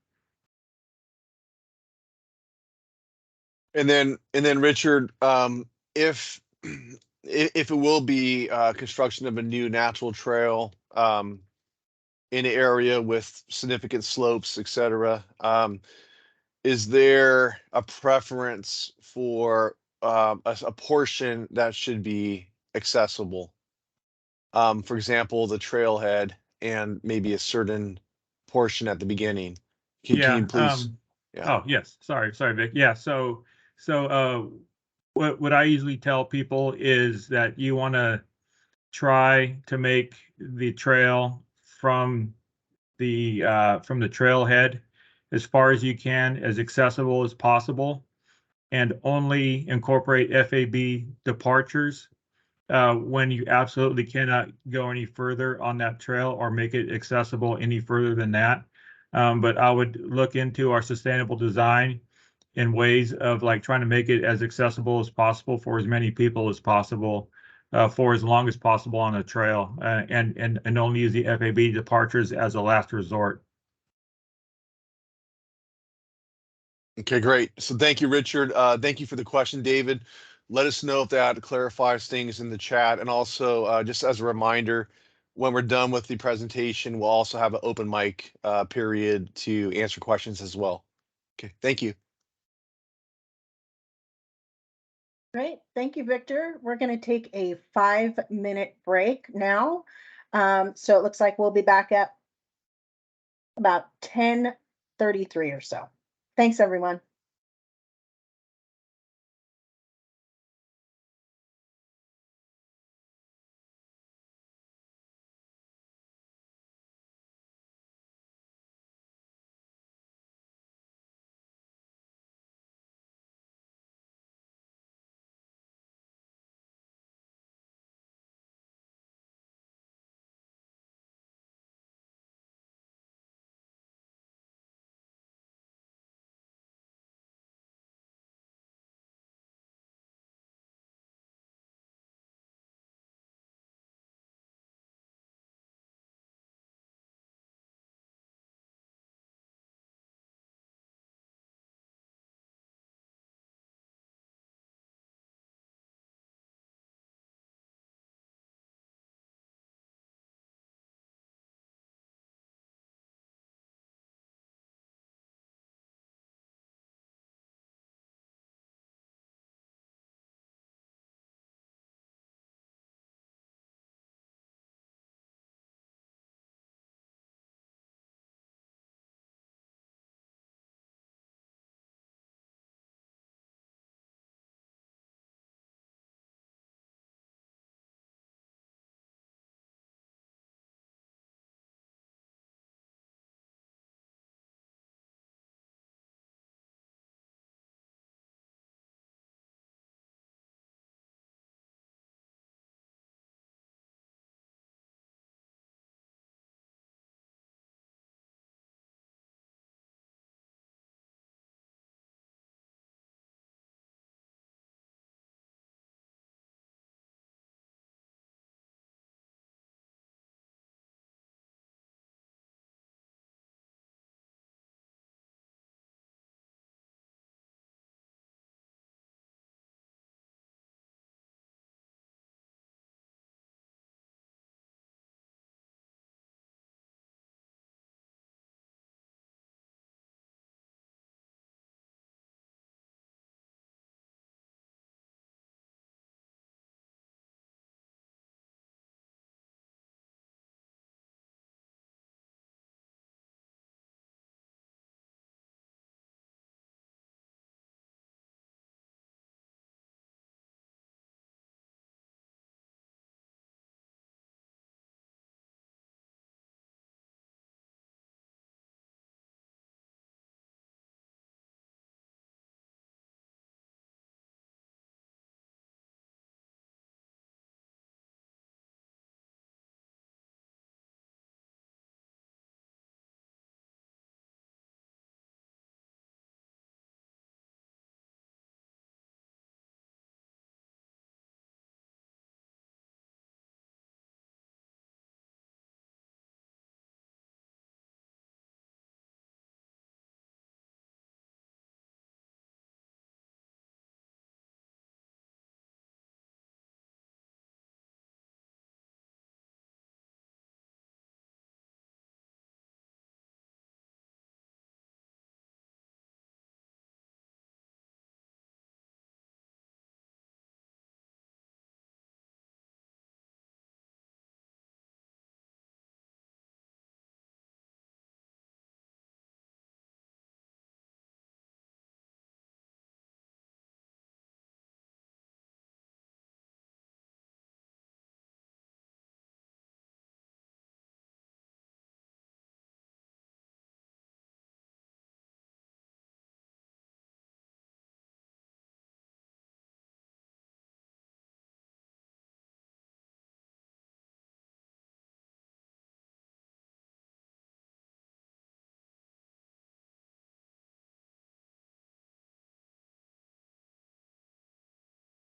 And then Richard, if it will be construction of a new natural trail in an area with significant slopes, etc., is there a preference for a portion that should be accessible? For example, the trailhead and maybe a certain portion at the beginning. Can you please? Yeah. Oh, yes. Sorry, Vic. Yeah. So what I usually tell people is that you want to try to make the trail from the trailhead as far as you can, as accessible as possible, and only incorporate FAB departures when you absolutely cannot go any further on that trail or make it accessible any further than that. But I would look into our sustainable design in ways of like trying to make it as accessible as possible for as many people as possible for as long as possible on the trail, and only use the FAB departures as a last resort. Okay, great. So thank you, Richard. Thank you for the question, David. Let us know if that clarifies things in the chat. And also, just as a reminder, when we're done with the presentation, we'll also have an open mic period to answer questions as well. Okay, thank you. Great. Thank you, Victor. We're going to take a 5-minute break now. So it looks like we'll be back at about 10:33 or so. Thanks, everyone.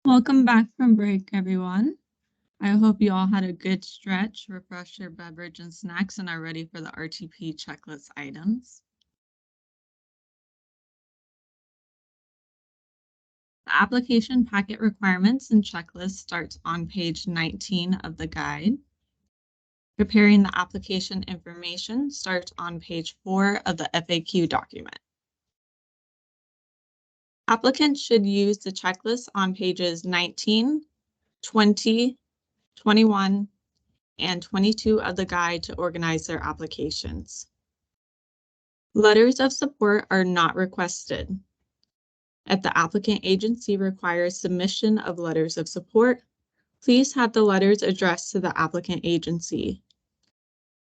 Welcome back from break, everyone. I hope you all had a good stretch, refresh your beverage and snacks, and are ready for the RTP checklist items. The application packet requirements and checklist starts on page 19 of the guide. Preparing the application information starts on page 4 of the FAQ document. Applicants should use the checklist on pages 19, 20, 21, and 22 of the guide to organize their applications. Letters of support are not requested. If the applicant agency requires submission of letters of support, please have the letters addressed to the applicant agency.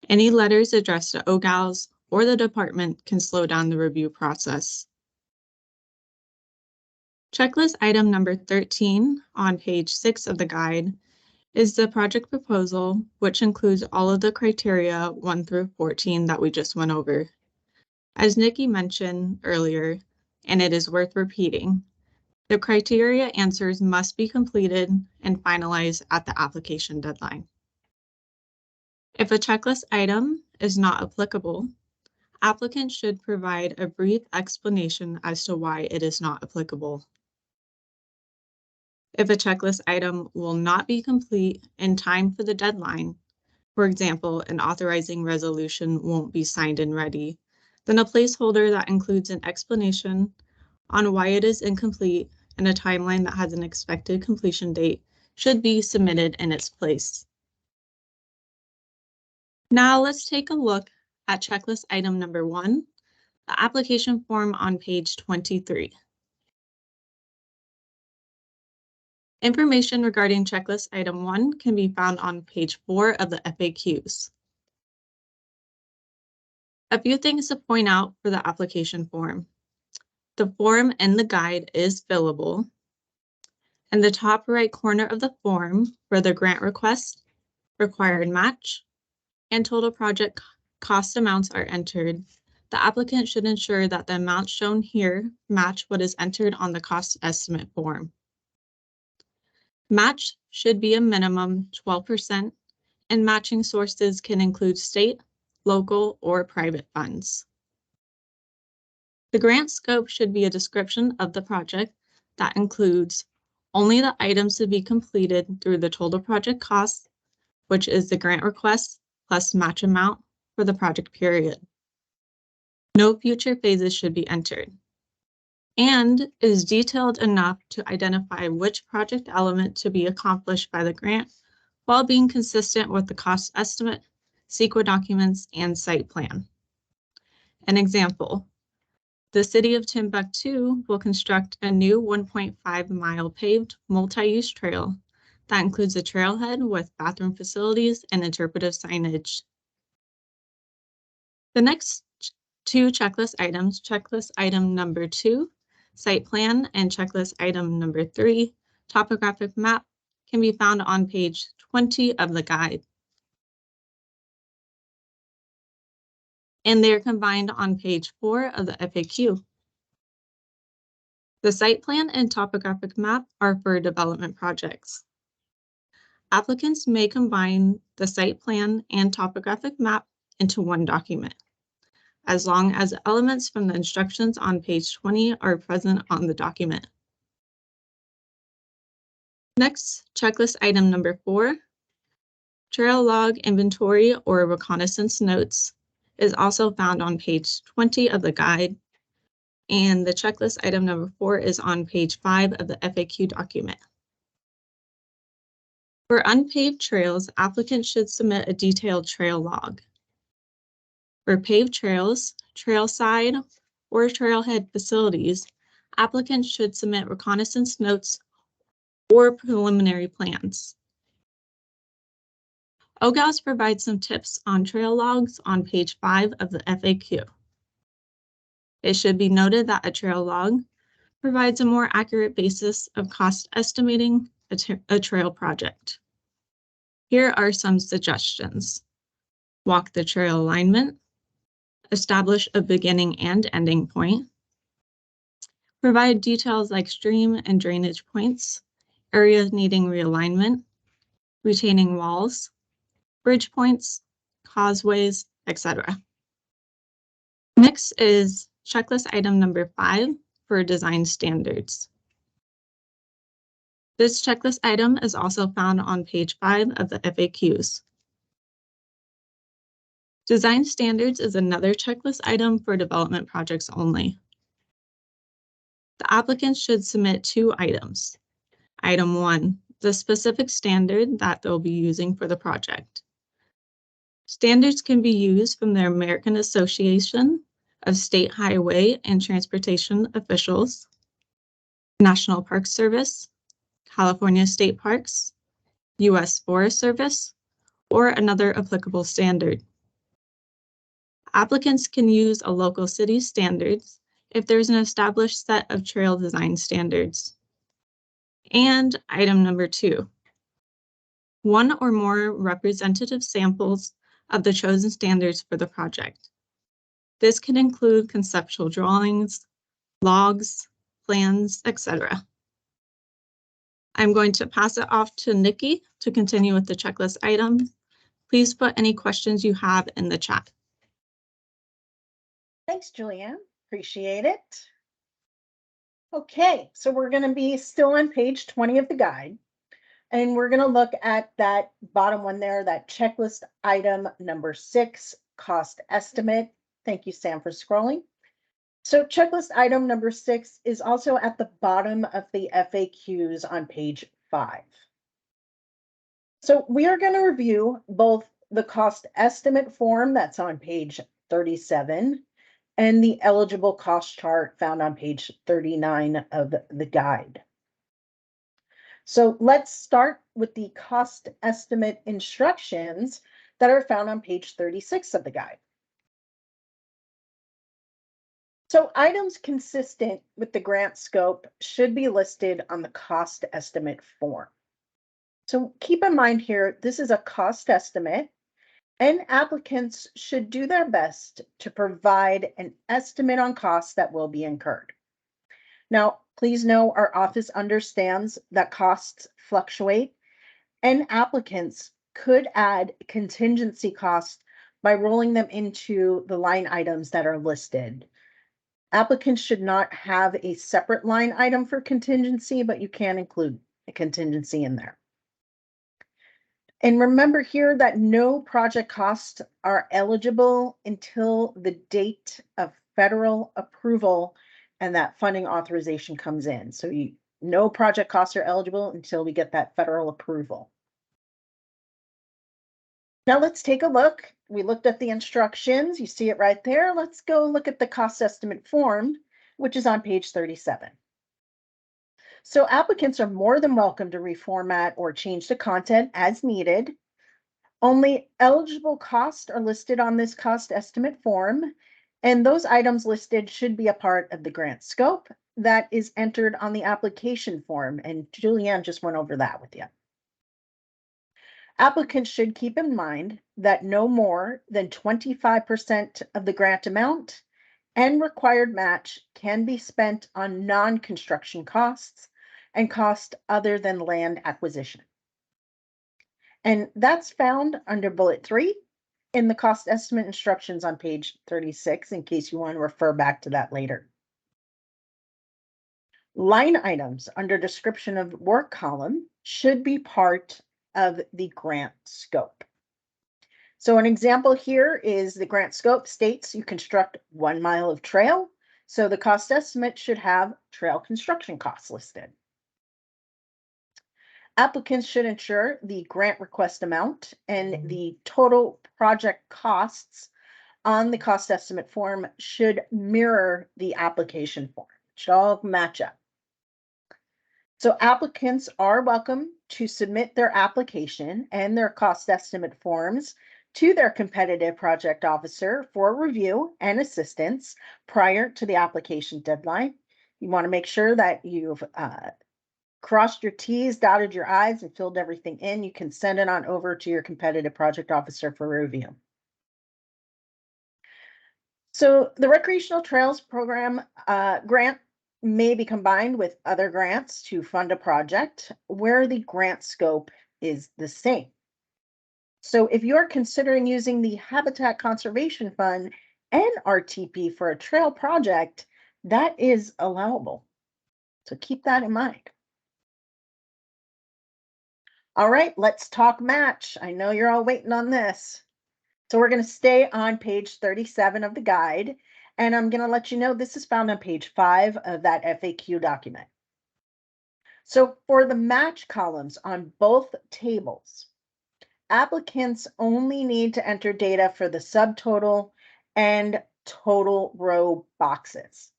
Any letters addressed to OGALS or the department can slow down the review process. Checklist item number 13 on page 6 of the guide is the project proposal, which includes all of the criteria 1 through 14 that we just went over. As Nikki mentioned earlier, and it is worth repeating, the criteria answers must be completed and finalized at the application deadline. If a checklist item is not applicable, applicants should provide a brief explanation as to why it is not applicable. If a checklist item will not be complete in time for the deadline, for example, an authorizing resolution won't be signed and ready, then a placeholder that includes an explanation on why it is incomplete and a timeline that has an expected completion date should be submitted in its place. Now let's take a look at checklist item number 1, the application form on page 23. Information regarding checklist item 1 can be found on page 4 of the FAQs. A few things to point out for the application form. The form in the guide is fillable. In the top right corner of the form, where the grant request, required match, and total project cost amounts are entered, the applicant should ensure that the amounts shown here match what is entered on the cost estimate form. Match should be a minimum 12%, and matching sources can include state, local, or private funds. The grant scope should be a description of the project that includes only the items to be completed through the total project cost, which is the grant request plus match amount for the project period. No future phases should be entered, and is detailed enough to identify which project element to be accomplished by the grant while being consistent with the cost estimate, CEQA documents, and site plan. An example, the City of Timbuktu will construct a new 1.5-mile paved multi-use trail that includes a trailhead with bathroom facilities and interpretive signage. The next 2 checklist items, checklist item number 2, site plan, and checklist item number 3, topographic map, can be found on page 20 of the guide. And they are combined on page 4 of the FAQ. The site plan and topographic map are for development projects. Applicants may combine the site plan and topographic map into one document, as long as elements from the instructions on page 20 are present on the document. Next, checklist item number 4, trail log inventory or reconnaissance notes, is also found on page 20 of the guide, and the checklist item number 4 is on page 5 of the FAQ document. For unpaved trails, applicants should submit a detailed trail log. For paved trails, trailside, or trailhead facilities, applicants should submit reconnaissance notes or preliminary plans. OGALS provides some tips on trail logs on page 5 of the FAQ. It should be noted that a trail log provides a more accurate basis of cost estimating a trail project. Here are some suggestions. Walk the trail alignment, establish a beginning and ending point, provide details like stream and drainage points, areas needing realignment, retaining walls, bridge points, causeways, etc. Next is checklist item number 5 for design standards. This checklist item is also found on page 5 of the FAQs. Design standards is another checklist item for development projects only. The applicant should submit 2 items. Item 1, the specific standard that they'll be using for the project. Standards can be used from the American Association of State Highway and Transportation Officials, National Park Service, California State Parks, U.S. Forest Service, or another applicable standard. Applicants can use a local city's standards if there's an established set of trail design standards. And item number 2, 1 or more representative samples of the chosen standards for the project. This can include conceptual drawings, logs, plans, etc. I'm going to pass it off to Nikki to continue with the checklist items. Please put any questions you have in the chat. Thanks, Julianne. Appreciate it. Okay, so we're going to be still on page 20 of the guide, and we're going to look at that bottom one there, that checklist item number 6, cost estimate. Thank you, Sam, for scrolling. So checklist item number 6 is also at the bottom of the FAQs on page 5. So we are going to review both the cost estimate form that's on page 37 and the eligible cost chart found on page 39 of the guide. So let's start with the cost estimate instructions that are found on page 36 of the guide. So items consistent with the grant scope should be listed on the cost estimate form. So keep in mind here, this is a cost estimate, and applicants should do their best to provide an estimate on costs that will be incurred. Now, please know our office understands that costs fluctuate, and applicants could add contingency costs by rolling them into the line items that are listed. Applicants should not have a separate line item for contingency, but you can include a contingency in there. And remember here that no project costs are eligible until the date of federal approval and that funding authorization comes in. So no project costs are eligible until we get that federal approval. Now let's take a look. We looked at the instructions. You see it right there. Let's go look at the cost estimate form, which is on page 37. So applicants are more than welcome to reformat or change the content as needed. Only eligible costs are listed on this cost estimate form, and those items listed should be a part of the grant scope that is entered on the application form, and Julianne just went over that with you. Applicants should keep in mind that no more than 25% of the grant amount and required match can be spent on non-construction costs and costs other than land acquisition. And that's found under bullet 3 in the cost estimate instructions on page 36, in case you want to refer back to that later. Line items under description of work column should be part of the grant scope. So an example here is the grant scope states you construct 1 mile of trail. So the cost estimate should have trail construction costs listed. Applicants should ensure the grant request amount and the total project costs on the cost estimate form should mirror the application form. It should all match up. So applicants are welcome to submit their application and their cost estimate forms to their competitive project officer for review and assistance prior to the application deadline. You want to make sure that you've crossed your T's, dotted your I's, and filled everything in. You can send it on over to your competitive project officer for review. So the Recreational Trails Program grant may be combined with other grants to fund a project where the grant scope is the same. So if you're considering using the Habitat Conservation Fund and RTP for a trail project, that is allowable. So keep that in mind. All right, let's talk match. I know you're all waiting on this. So we're going to stay on page 37 of the guide, and I'm going to let you know this is found on page 5 of that FAQ document. So for the match columns on both tables, applicants only need to enter data for the subtotal and total row boxes.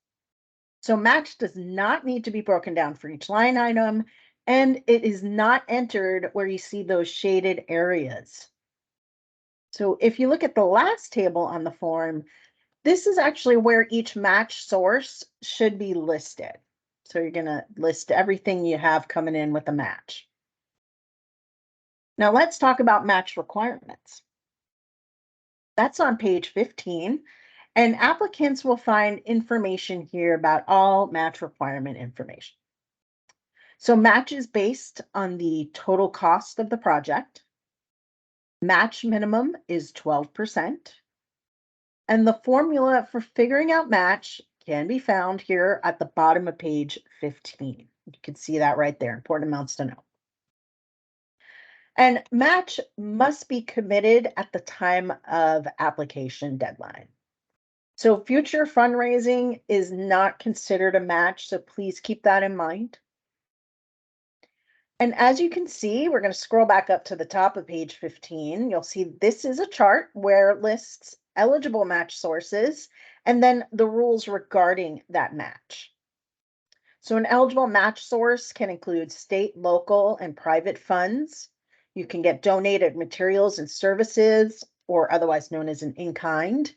So match does not need to be broken down for each line item, and it is not entered where you see those shaded areas. So if you look at the last table on the form, this is actually where each match source should be listed. So you're going to list everything you have coming in with a match. Now let's talk about match requirements. That's on page 15, and applicants will find information here about all match requirement information. So match is based on the total cost of the project. Match minimum is 12%. And the formula for figuring out match can be found here at the bottom of page 15. You can see that right there, important amounts to know. And match must be committed at the time of application deadline. So future fundraising is not considered a match, so please keep that in mind. And as you can see, we're going to scroll back up to the top of page 15. You'll see this is a chart where it lists eligible match sources and then the rules regarding that match. So an eligible match source can include state, local, and private funds. You can get donated materials and services, or otherwise known as an in-kind.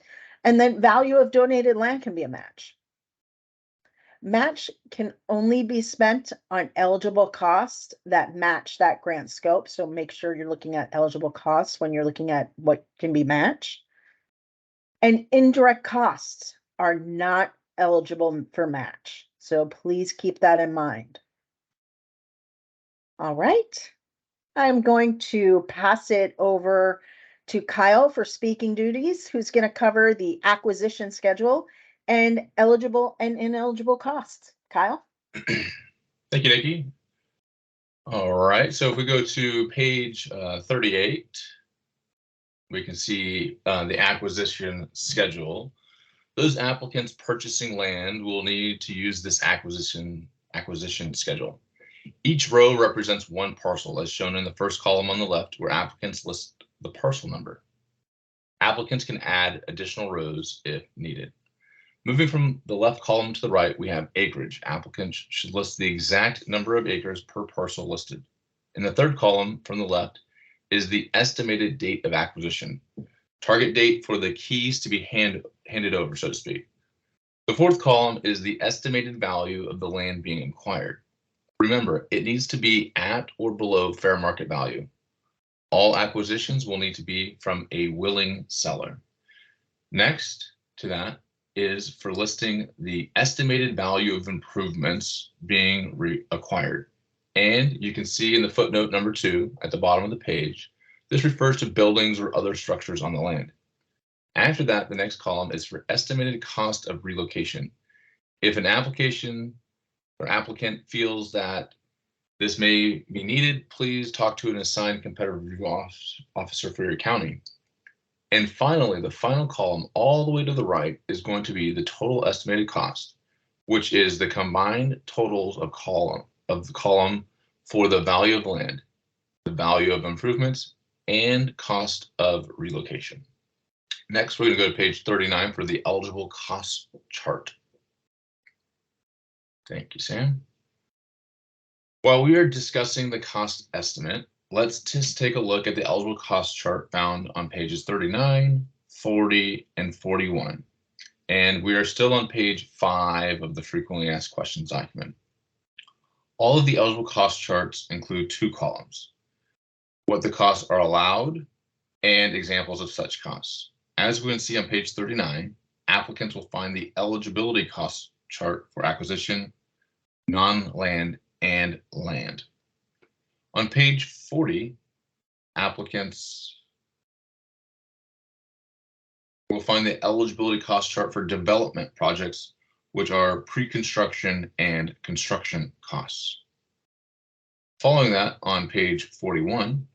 And then value of donated land can be a match. Match can only be spent on eligible costs that match that grant scope. So make sure you're looking at eligible costs when you're looking at what can be matched. And indirect costs are not eligible for match. So please keep that in mind. All right. I'm going to pass it over to Kyle for speaking duties, who's going to cover the acquisition schedule and eligible and ineligible costs. Kyle? Thank you, Nikki. All right, so if we go to page 38, we can see the acquisition schedule. Those applicants purchasing land will need to use this acquisition schedule. Each row represents one parcel, as shown in the first column on the left, where applicants list the parcel number. Applicants can add additional rows if needed. Moving from the left column to the right, we have acreage. Applicants should list the exact number of acres per parcel listed. In the third column from the left is the estimated date of acquisition, target date for the keys to be handed over, so to speak. The fourth column is the estimated value of the land being acquired. Remember, it needs to be at or below fair market value. All acquisitions will need to be from a willing seller. Next to that is for listing the estimated value of improvements being acquired. And you can see in the footnote number 2 at the bottom of the page, this refers to buildings or other structures on the land. After that, the next column is for estimated cost of relocation. If an application or applicant feels that this may be needed, please talk to an assigned competitive review officer for your county. And finally, the final column all the way to the right is going to be the total estimated cost, which is the combined totals of the column for the value of land, the value of improvements, and cost of relocation. Next, we're going to go to page 39 for the eligible cost chart. Thank you, Sam. While we are discussing the cost estimate, let's just take a look at the eligible cost chart found on pages 39, 40, and 41. And we are still on page 5 of the frequently asked questions document. All of the eligible cost charts include 2 columns: what the costs are allowed and examples of such costs. As we can see on page 39, applicants will find the eligibility cost chart for acquisition, non-land, and land. On page 40, applicants will find the eligibility cost chart for development projects, which are pre-construction and construction costs. Following that, on page 41,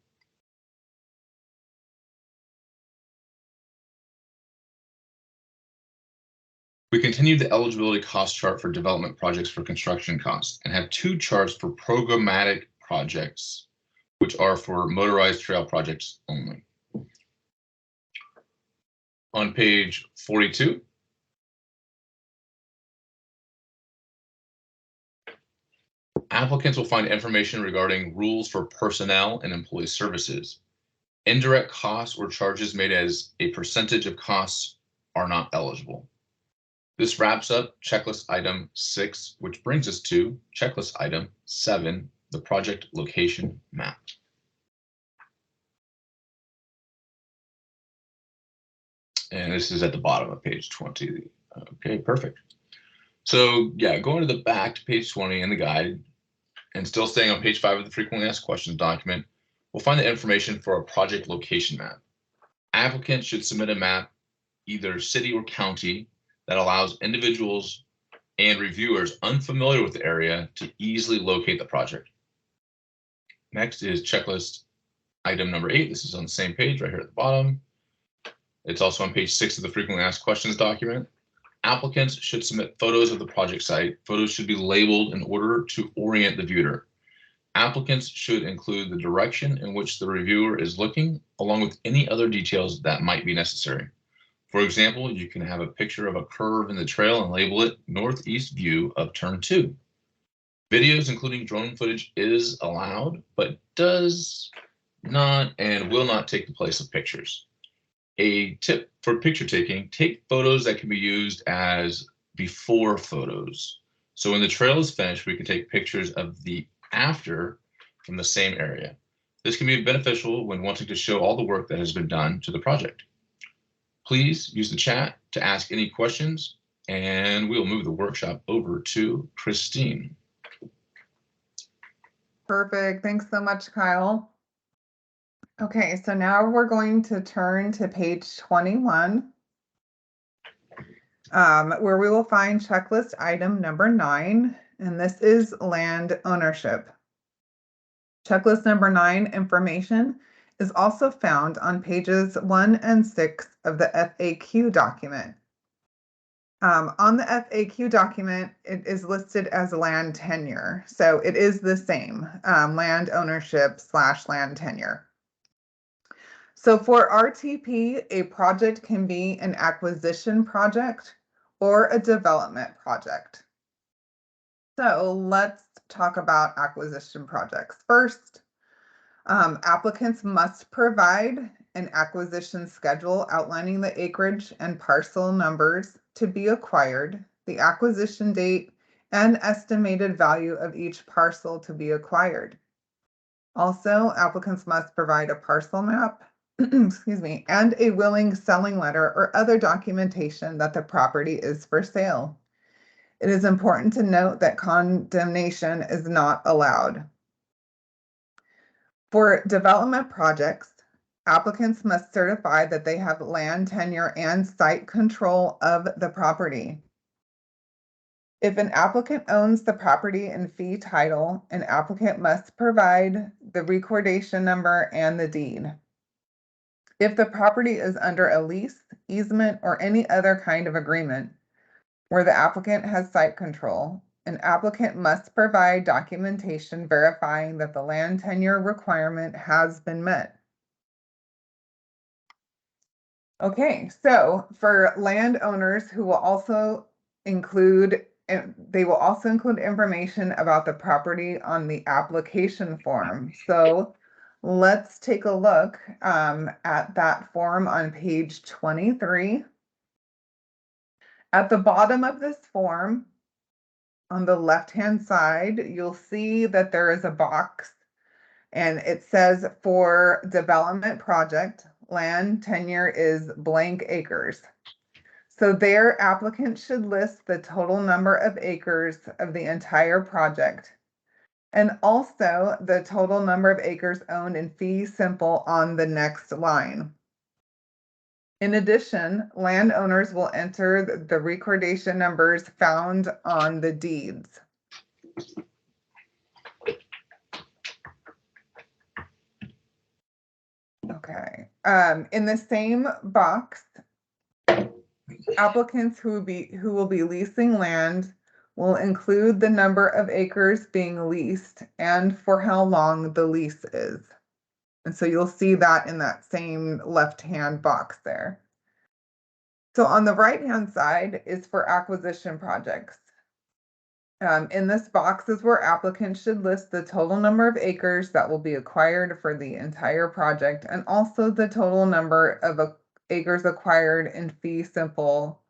we continue the eligibility cost chart for development projects for construction costs and have two charts for programmatic projects, which are for motorized trail projects only. On page 42, applicants will find information regarding rules for personnel and employee services. Indirect costs or charges made as a percentage of costs are not eligible. This wraps up checklist item 6, which brings us to checklist item 7, the project location map. And this is at the bottom of page 20. Okay, perfect. So yeah, going to the back to page 20 in the guide and still staying on page 5 of the frequently asked questions document, we'll find the information for a project location map. Applicants should submit a map, either city or county, that allows individuals and reviewers unfamiliar with the area to easily locate the project. Next is checklist item number 8. This is on the same page right here at the bottom. It's also on page 6 of the frequently asked questions document. Applicants should submit photos of the project site. Photos should be labeled in order to orient the viewer. Applicants should include the direction in which the reviewer is looking, along with any other details that might be necessary. For example, you can have a picture of a curve in the trail and label it northeast view of turn 2. Videos, including drone footage, is allowed, but does not and will not take the place of pictures. A tip for picture taking: take photos that can be used as before photos. So when the trail is finished, we can take pictures of the after from the same area. This can be beneficial when wanting to show all the work that has been done to the project. Please use the chat to ask any questions, and we'll move the workshop over to Christine. Perfect. Thanks so much, Kyle. Okay, so now we're going to turn to page 21, where we will find checklist item number 9, and this is land ownership. Checklist number 9 information is also found on pages 1 and 6 of the FAQ document. On the FAQ document, it is listed as land tenure, so it is the same, land ownership / land tenure. So for RTP, a project can be an acquisition project or a development project. So let's talk about acquisition projects. First, applicants must provide an acquisition schedule outlining the acreage and parcel numbers to be acquired, the acquisition date, and estimated value of each parcel to be acquired. Also, applicants must provide a parcel map, excuse me, and a willing selling letter or other documentation that the property is for sale. It is important to note that condemnation is not allowed. For development projects, applicants must certify that they have land tenure and site control of the property. If an applicant owns the property in fee title, an applicant must provide the recordation number and the deed. If the property is under a lease, easement, or any other kind of agreement where the applicant has site control, an applicant must provide documentation verifying that the land tenure requirement has been met. Okay, so for landowners who will also include, they will also include information about the property on the application form. So let's take a look at that form on page 23. At the bottom of this form, on the left-hand side, you'll see that there is a box and it says for development project, land tenure is blank acres. So their applicant should list the total number of acres of the entire project, and also the total number of acres owned in fee simple on the next line. In addition, landowners will enter the recordation numbers found on the deeds. Okay. In the same box, applicants who will be leasing land will include the number of acres being leased and for how long the lease is. And so you'll see that in that same left-hand box there. So on the right-hand side is for acquisition projects. In this box is where applicants should list the total number of acres that will be acquired for the entire project, and also the total number of acres acquired in fee simple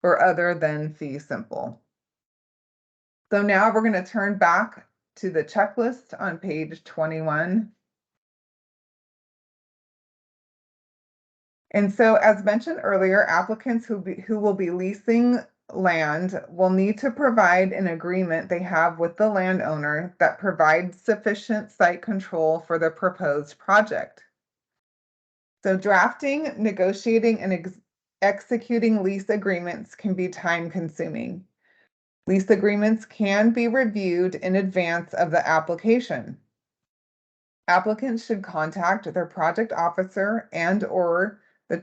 or other than fee simple. So now we're going to turn back to the checklist on page 21. And so, as mentioned earlier, applicants who will be leasing land will need to provide an agreement they have with the landowner that provides sufficient site control for the proposed project. So drafting, negotiating, and executing lease agreements can be time-consuming. Lease agreements can be reviewed in advance of the application. Applicants should contact their project officer and/or the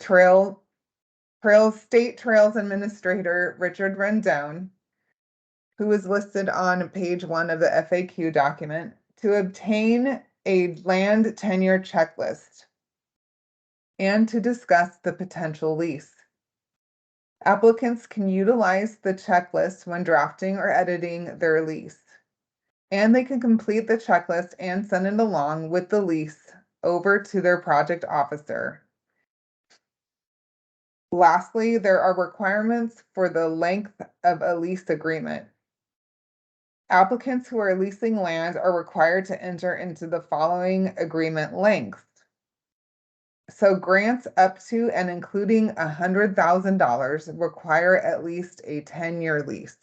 State Trails Administrator, Richard Rendon, who is listed on page 1 of the FAQ document, to obtain a land tenure checklist and to discuss the potential lease. Applicants can utilize the checklist when drafting or editing their lease, and they can complete the checklist and send it along with the lease over to their project officer. Lastly, there are requirements for the length of a lease agreement. Applicants who are leasing land are required to enter into the following agreement lengths. So grants up to and including $100,000 require at least a 10-year lease.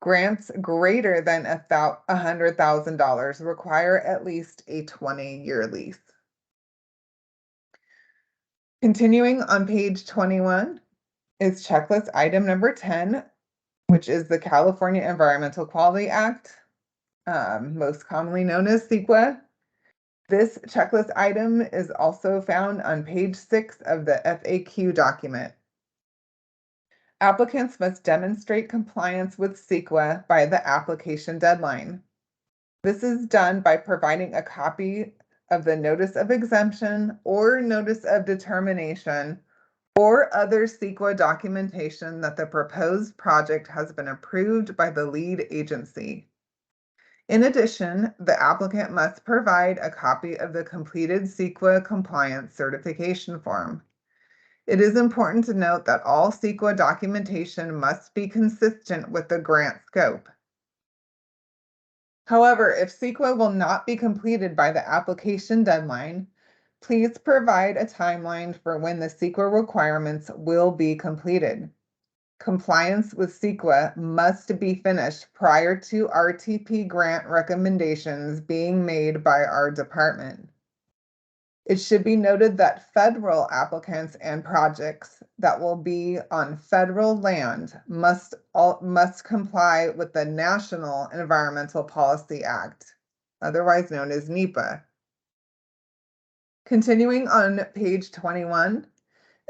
Grants greater than $100,000 require at least a 20-year lease. Continuing on page 21 is checklist item number 10, which is the California Environmental Quality Act, most commonly known as CEQA. This checklist item is also found on page 6 of the FAQ document. Applicants must demonstrate compliance with CEQA by the application deadline. This is done by providing a copy of the notice of exemption or notice of determination or other CEQA documentation that the proposed project has been approved by the lead agency. In addition, the applicant must provide a copy of the completed CEQA compliance certification form. It is important to note that all CEQA documentation must be consistent with the grant scope. However, if CEQA will not be completed by the application deadline, please provide a timeline for when the CEQA requirements will be completed. Compliance with CEQA must be finished prior to RTP grant recommendations being made by our department. It should be noted that federal applicants and projects that will be on federal land must comply with the National Environmental Policy Act, otherwise known as NEPA. Continuing on page 21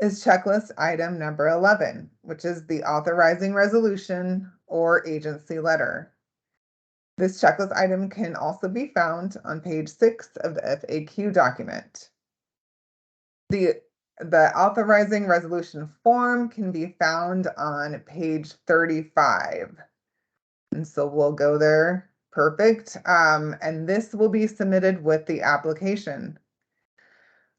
is checklist item number 11, which is the authorizing resolution or agency letter. This checklist item can also be found on page 6 of the FAQ document. The authorizing resolution form can be found on page 35. And so we'll go there. Perfect. And this will be submitted with the application.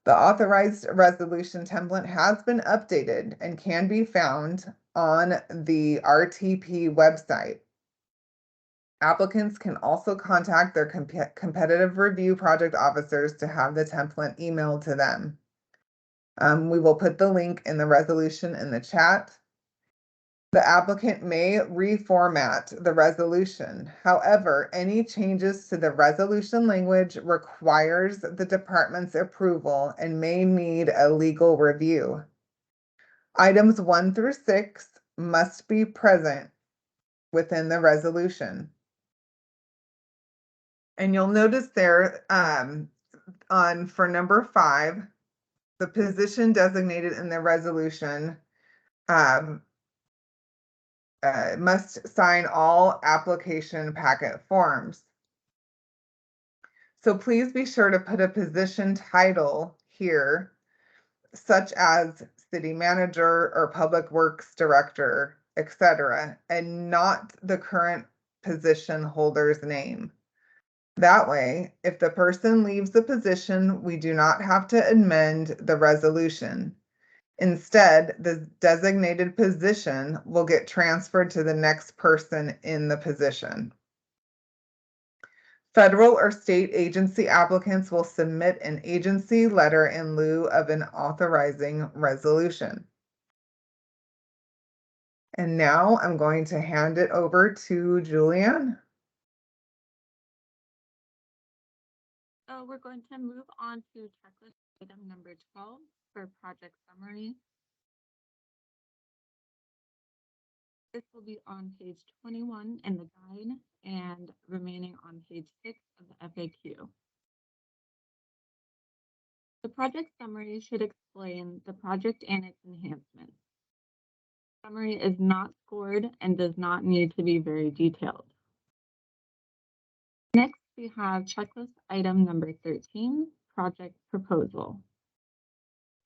The authorized resolution template has been updated and can be found on the RTP website. Applicants can also contact their competitive review project officers to have the template emailed to them. We will put the link in the resolution in the chat. The applicant may reformat the resolution. However, any changes to the resolution language requires the department's approval and may need a legal review. Items 1 through 6 must be present within the resolution. And you'll notice there for number 5, the position designated in the resolution must sign all application packet forms. So please be sure to put a position title here, such as city manager or public works director, etc., and not the current position holder's name. That way, if the person leaves the position, we do not have to amend the resolution. Instead, the designated position will get transferred to the next person in the position. Federal or state agency applicants will submit an agency letter in lieu of an authorizing resolution. And now I'm going to hand it over to Julianne. So we're going to move on to checklist item number 12 for project summary. This will be on page 21 in the guide and remaining on page 6 of the FAQ. The project summary should explain the project and its enhancements. Summary is not scored and does not need to be very detailed. Next, we have checklist item number 13, project proposal.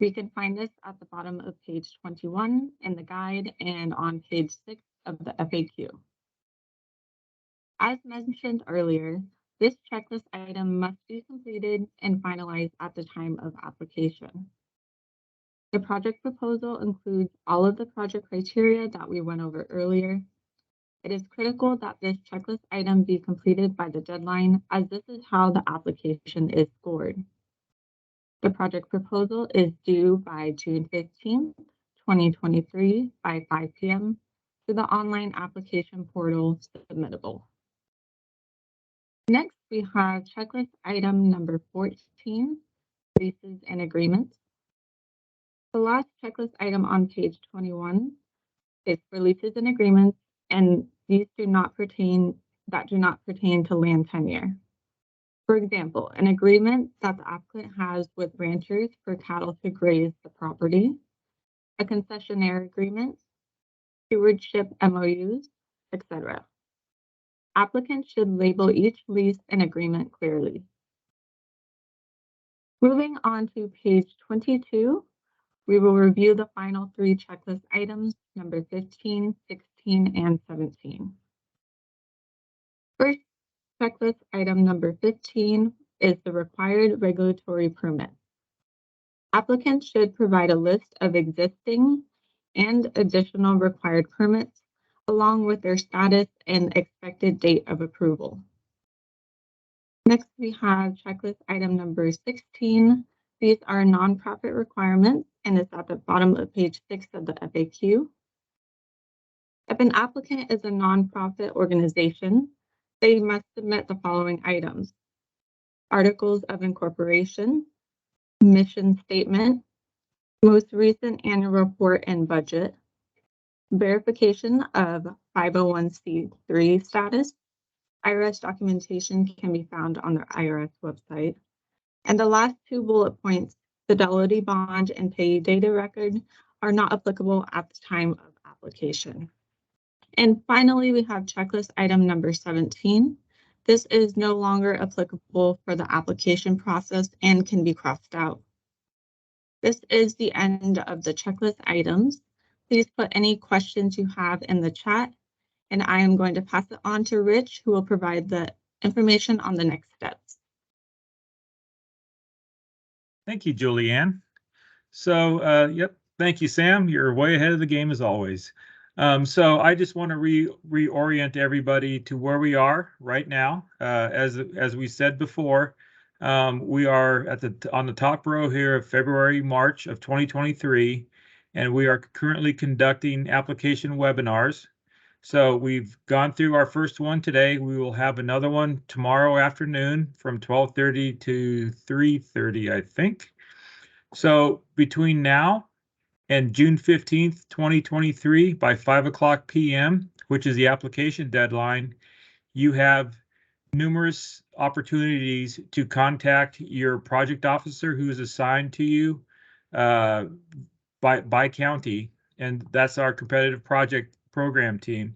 We can find this at the bottom of page 21 in the guide and on page 6 of the FAQ. As mentioned earlier, this checklist item must be completed and finalized at the time of application. The project proposal includes all of the project criteria that we went over earlier. It is critical that this checklist item be completed by the deadline, as this is how the application is scored. The project proposal is due by June 15th, 2023 by 5 p.m. to the online application portal submittable. Next, we have checklist item number 14, leases and agreements. The last checklist item on page 21 is for leases and agreements, and these do not pertain to land tenure. For example, an agreement that the applicant has with ranchers for cattle to graze the property, a concessionaire agreement, stewardship MOUs, etc. Applicants should label each lease and agreement clearly. Moving on to page 22, we will review the final 3 checklist items, number 15, 16, and 17. First, checklist item number 15 is the required regulatory permit. Applicants should provide a list of existing and additional required permits, along with their status and expected date of approval. Next, we have checklist item number 16. These are nonprofit requirements, and it's at the bottom of page 6 of the FAQ. If an applicant is a nonprofit organization, they must submit the following items: articles of incorporation, mission statement, most recent annual report and budget, verification of 501c3 status. IRS documentation can be found on the IRS website. And the last 2 bullet points, fidelity bond and pay data record, are not applicable at the time of application. And finally, we have checklist item number 17. This is no longer applicable for the application process and can be crossed out. This is the end of the checklist items. Please put any questions you have in the chat, and I am going to pass it on to Rich, who will provide the information on the next steps. Thank you, Julianne. So, thank you, Sam. You're way ahead of the game as always. So I just want to reorient everybody to where we are right now. As we said before, We are on the top row here of February, March of 2023, and we are currently conducting application webinars. So we've gone through our first one today. We will have another one tomorrow afternoon from 12:30 to 3:30, I think. So between now and June 15th, 2023, by 5:00 p.m., which is the application deadline, you have numerous opportunities to contact your project officer who is assigned to you by county, and that's our competitive project program team.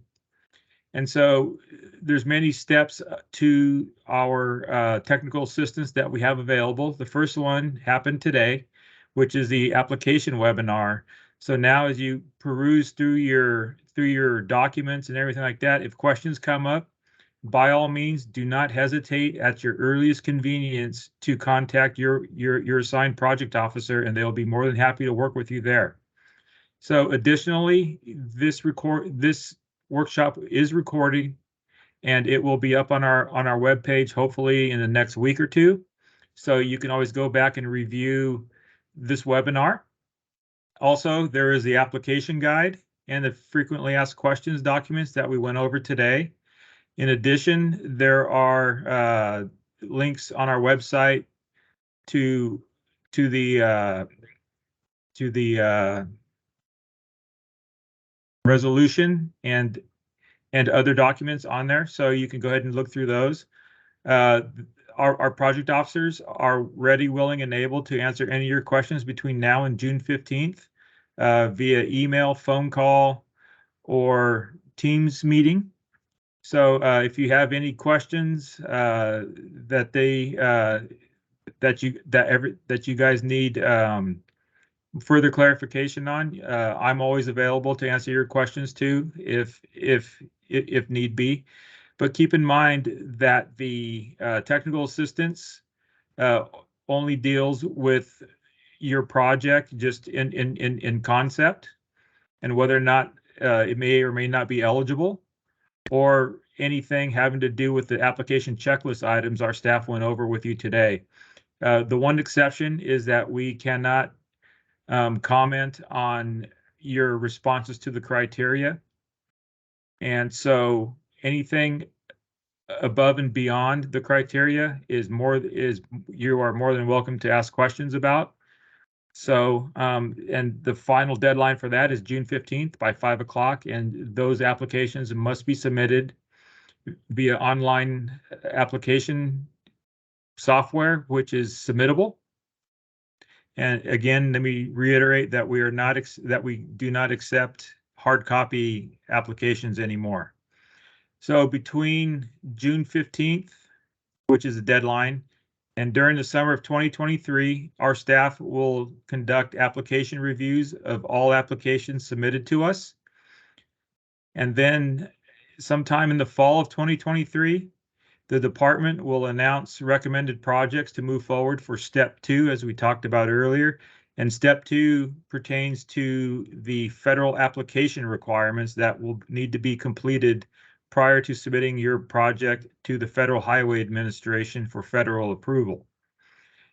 And so there's many steps to our technical assistance that we have available. The first one happened today, which is the application webinar. So now as you peruse through your documents and everything like that, if questions come up, by all means, do not hesitate at your earliest convenience to contact your assigned project officer, and they'll be more than happy to work with you there. So additionally, this workshop is recording, and it will be up on our webpage hopefully in the next week or two. So you can always go back and review this webinar. Also, there is the application guide and the frequently asked questions documents that we went over today. In addition, there are links on our website to the resolution and other documents on there, so you can go ahead and look through those. Our project officers are ready, willing, and able to answer any of your questions between now and June 15th via email, phone call, or Teams meeting. So if you have any questions that you guys need further clarification on, I'm always available to answer your questions too, if need be. But keep in mind that the technical assistance only deals with your project just in concept, and whether or not it may or may not be eligible, or anything having to do with the application checklist items our staff went over with you today. The one exception is that we cannot comment on your responses to the criteria. And so anything above and beyond the criteria you are more than welcome to ask questions about. So, and the final deadline for that is June 15th by 5:00, and those applications must be submitted via online application software, which is submittable. And again, let me reiterate that we do not accept hard copy applications anymore. So between June 15th, which is the deadline, and during the summer of 2023, our staff will conduct application reviews of all applications submitted to us. And then sometime in the fall of 2023, the department will announce recommended projects to move forward for step 2, as we talked about earlier. And step 2 pertains to the federal application requirements that will need to be completed prior to submitting your project to the Federal Highway Administration for federal approval.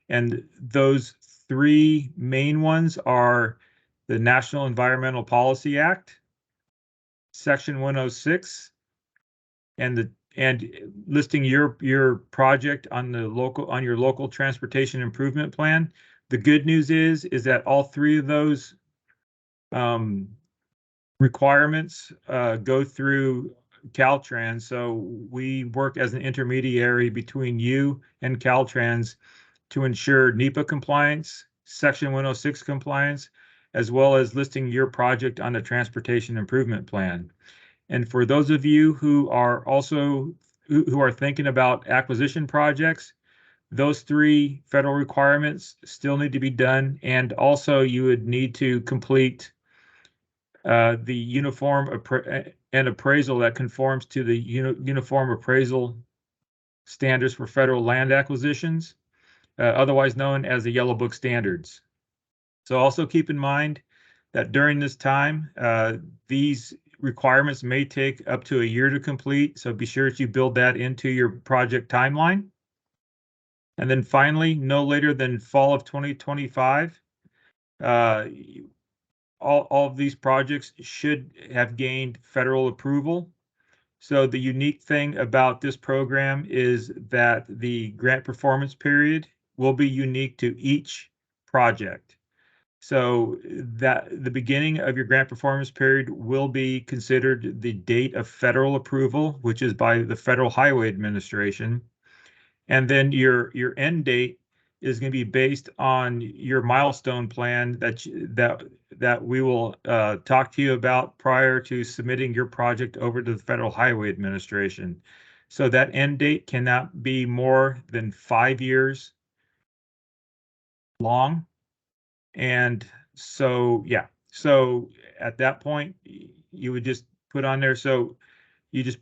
And those 3 main ones are the National Environmental Policy Act, Section 106, and listing your project on your local transportation improvement plan. The good news is that all 3 of those requirements go through Caltrans. So we work as an intermediary between you and Caltrans to ensure NEPA compliance, Section 106 compliance, as well as listing your project on the transportation improvement plan. And for those of you who are thinking about acquisition projects, those 3 federal requirements still need to be done. And also you would need to complete the uniform appraisal that conforms to the uniform appraisal standards for federal land acquisitions, otherwise known as the Yellow Book standards. So also keep in mind that during this time, these requirements may take up to a year to complete. So be sure that you build that into your project timeline. And then finally, no later than fall of 2025, all of these projects should have gained federal approval. So the unique thing about this program is that the grant performance period will be unique to each project. So that the beginning of your grant performance period will be considered the date of federal approval, which is by the Federal Highway Administration. And then your end date is going to be based on your milestone plan that we will talk to you about prior to submitting your project over to the Federal Highway Administration. So that end date cannot be more than 5 years long. And so, yeah, so at that point, you would just put on there. So you just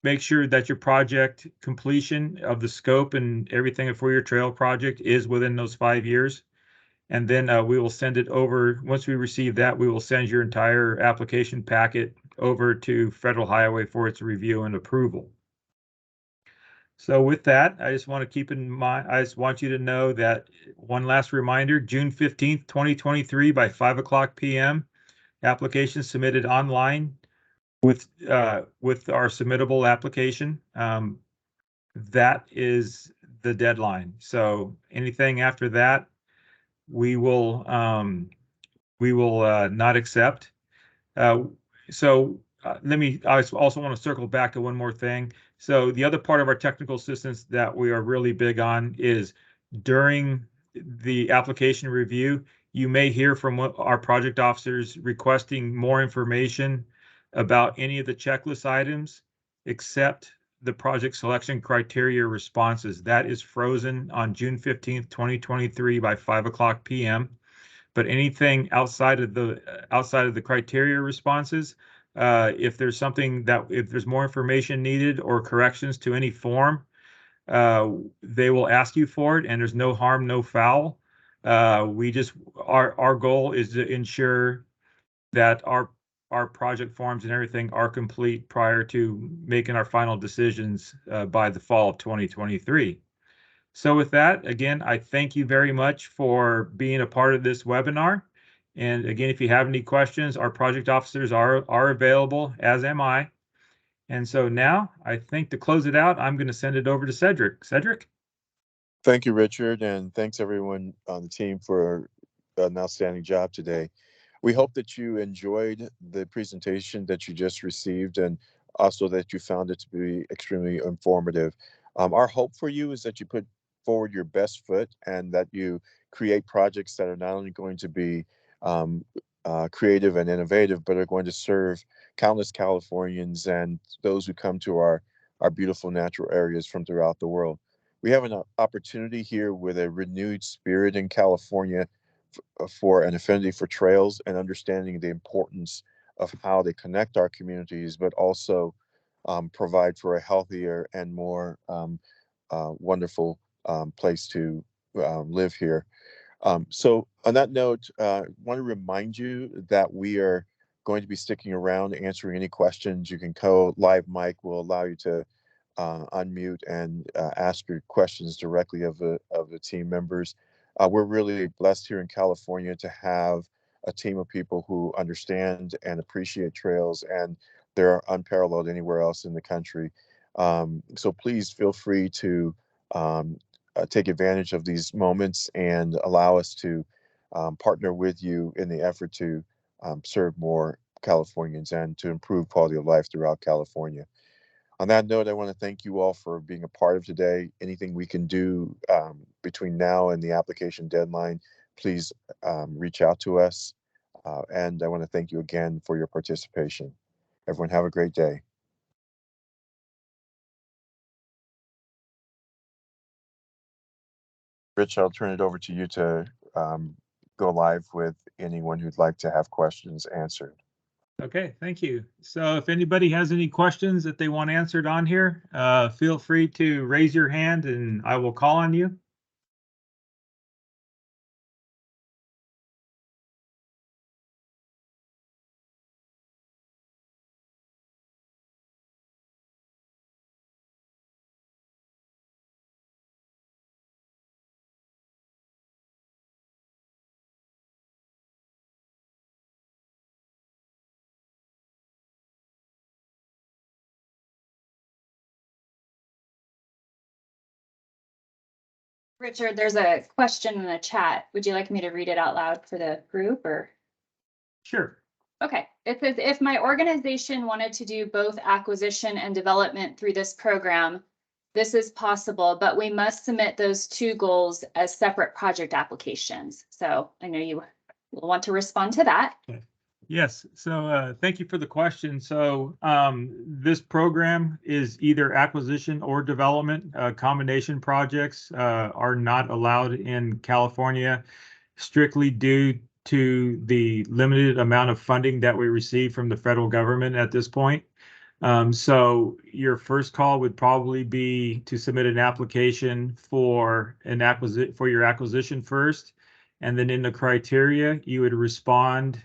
make sure that your project completion of the scope and everything for your trail project is within those 5 years. And then we will send it over. Once we receive that, we will send your entire application packet over to Federal Highway for its review and approval. So with that, I just want to keep in mind, I just want you to know that one last reminder, June 15th, 2023 by 5 p.m. Application submitted online with our submittable application. That is the deadline. So anything after that, we will not accept. I also want to circle back to one more thing. So the other part of our technical assistance that we are really big on is during the application review, you may hear from our project officers requesting more information about any of the checklist items, except the project selection criteria responses. That is frozen on June 15th, 2023 by 5 p.m. But anything outside of the criteria responses, if there's more information needed or corrections to any form, they will ask you for it, and there's no harm, no foul. Our goal is to ensure that our project forms and everything are complete prior to making our final decisions by the fall of 2023. So with that, again, I thank you very much for being a part of this webinar. And again, if you have any questions, our project officers are available, as am I. And so now I think to close it out, I'm going to send it over to Cedric. Cedric? Thank you, Richard, and thanks everyone on the team for an outstanding job today. We hope that you enjoyed the presentation that you just received and also that you found it to be extremely informative. Our hope for you is that you put forward your best foot and that you create projects that are not only going to be creative and innovative, but are going to serve countless Californians and those who come to our beautiful natural areas from throughout the world. We have an opportunity here with a renewed spirit in California for an affinity for trails and understanding the importance of how they connect our communities, but also provide for a healthier and more wonderful place to live here. So on that note, I want to remind you that we are going to be sticking around answering any questions. You can go live mic will allow you to unmute and ask your questions directly of the team members. We're really blessed here in California to have a team of people who understand and appreciate trails, and they're unparalleled anywhere else in the country. So please feel free to take advantage of these moments and allow us to partner with you in the effort to serve more Californians and to improve quality of life throughout California. On that note, I want to thank you all for being a part of today. Anything we can do between now and the application deadline, please reach out to us. And I want to thank you again for your participation. Everyone have a great day. Rich, I'll turn it over to you to go live with anyone who'd like to have questions answered. Okay, thank you. So if anybody has any questions that they want answered on here, feel free to raise your hand and I will call on you. Richard, there's a question in the chat. Would you like me to read it out loud for the group or? Sure. Okay, it says, if my organization wanted to do both acquisition and development through this program, this is possible, but we must submit those two goals as separate project applications. So I know you will want to respond to that. Okay. Yes, so thank you for the question. So this program is either acquisition or development. Combination projects are not allowed in California strictly due to the limited amount of funding that we receive from the federal government at this point. So your first call would probably be to submit an application for your acquisition first, and then in the criteria you would respond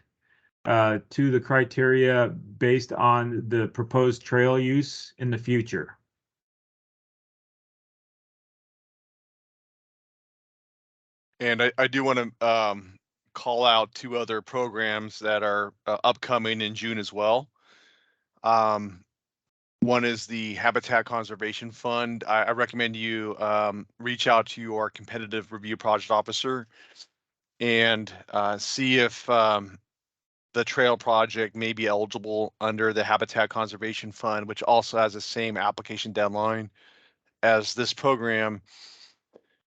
to the criteria based on the proposed trail use in the future. And I do want to call out 2 other programs that are upcoming in June as well. One is the Habitat Conservation Fund. I recommend you reach out to your competitive review project officer and see if the trail project may be eligible under the Habitat Conservation Fund, which also has the same application deadline as this program.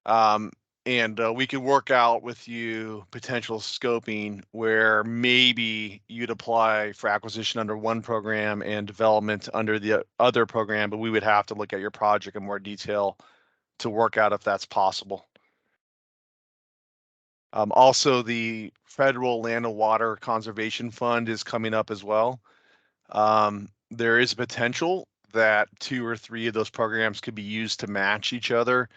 And we could work out with you potential scoping where maybe you'd apply for acquisition under one program and development under the other program, but we would have to look at your project in more detail to work out if that's possible. Also, the Federal Land and Water Conservation Fund is coming up as well. There is potential that 2 or 3 of those programs could be used to match each other,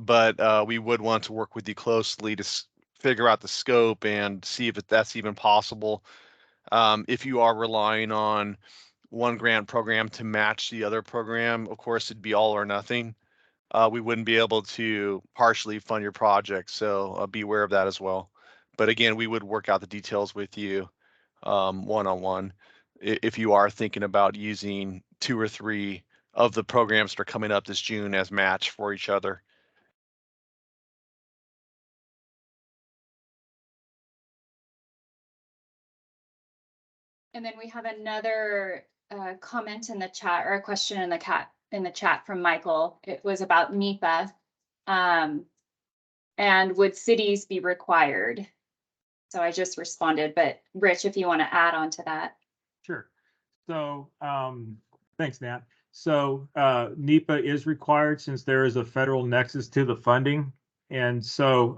but we would want to work with you closely to figure out the scope and see if that's even possible. If you are relying on one grant program to match the other program, of course, it'd be all or nothing. We wouldn't be able to partially fund your project, so be aware of that as well. But again, we would work out the details with you one-on-one if you are thinking about using 2 or 3 of the programs that are coming up this June as match for each other. And then we have another comment in the chat, or a question in the chat from Michael. It was about NEPA. And would cities be required? So I just responded, but Rich, if you want to add on to that. Sure. So thanks, Nat. So NEPA is required since there is a federal nexus to the funding. And so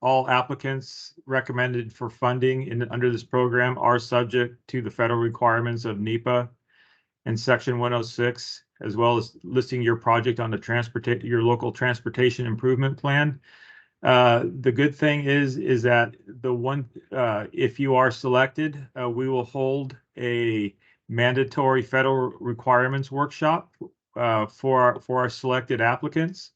all applicants recommended for funding under this program are subject to the federal requirements of NEPA and Section 106, as well as listing your project on the your local transportation improvement plan. The good thing is that if you are selected, we will hold a mandatory federal requirements workshop for our selected applicants.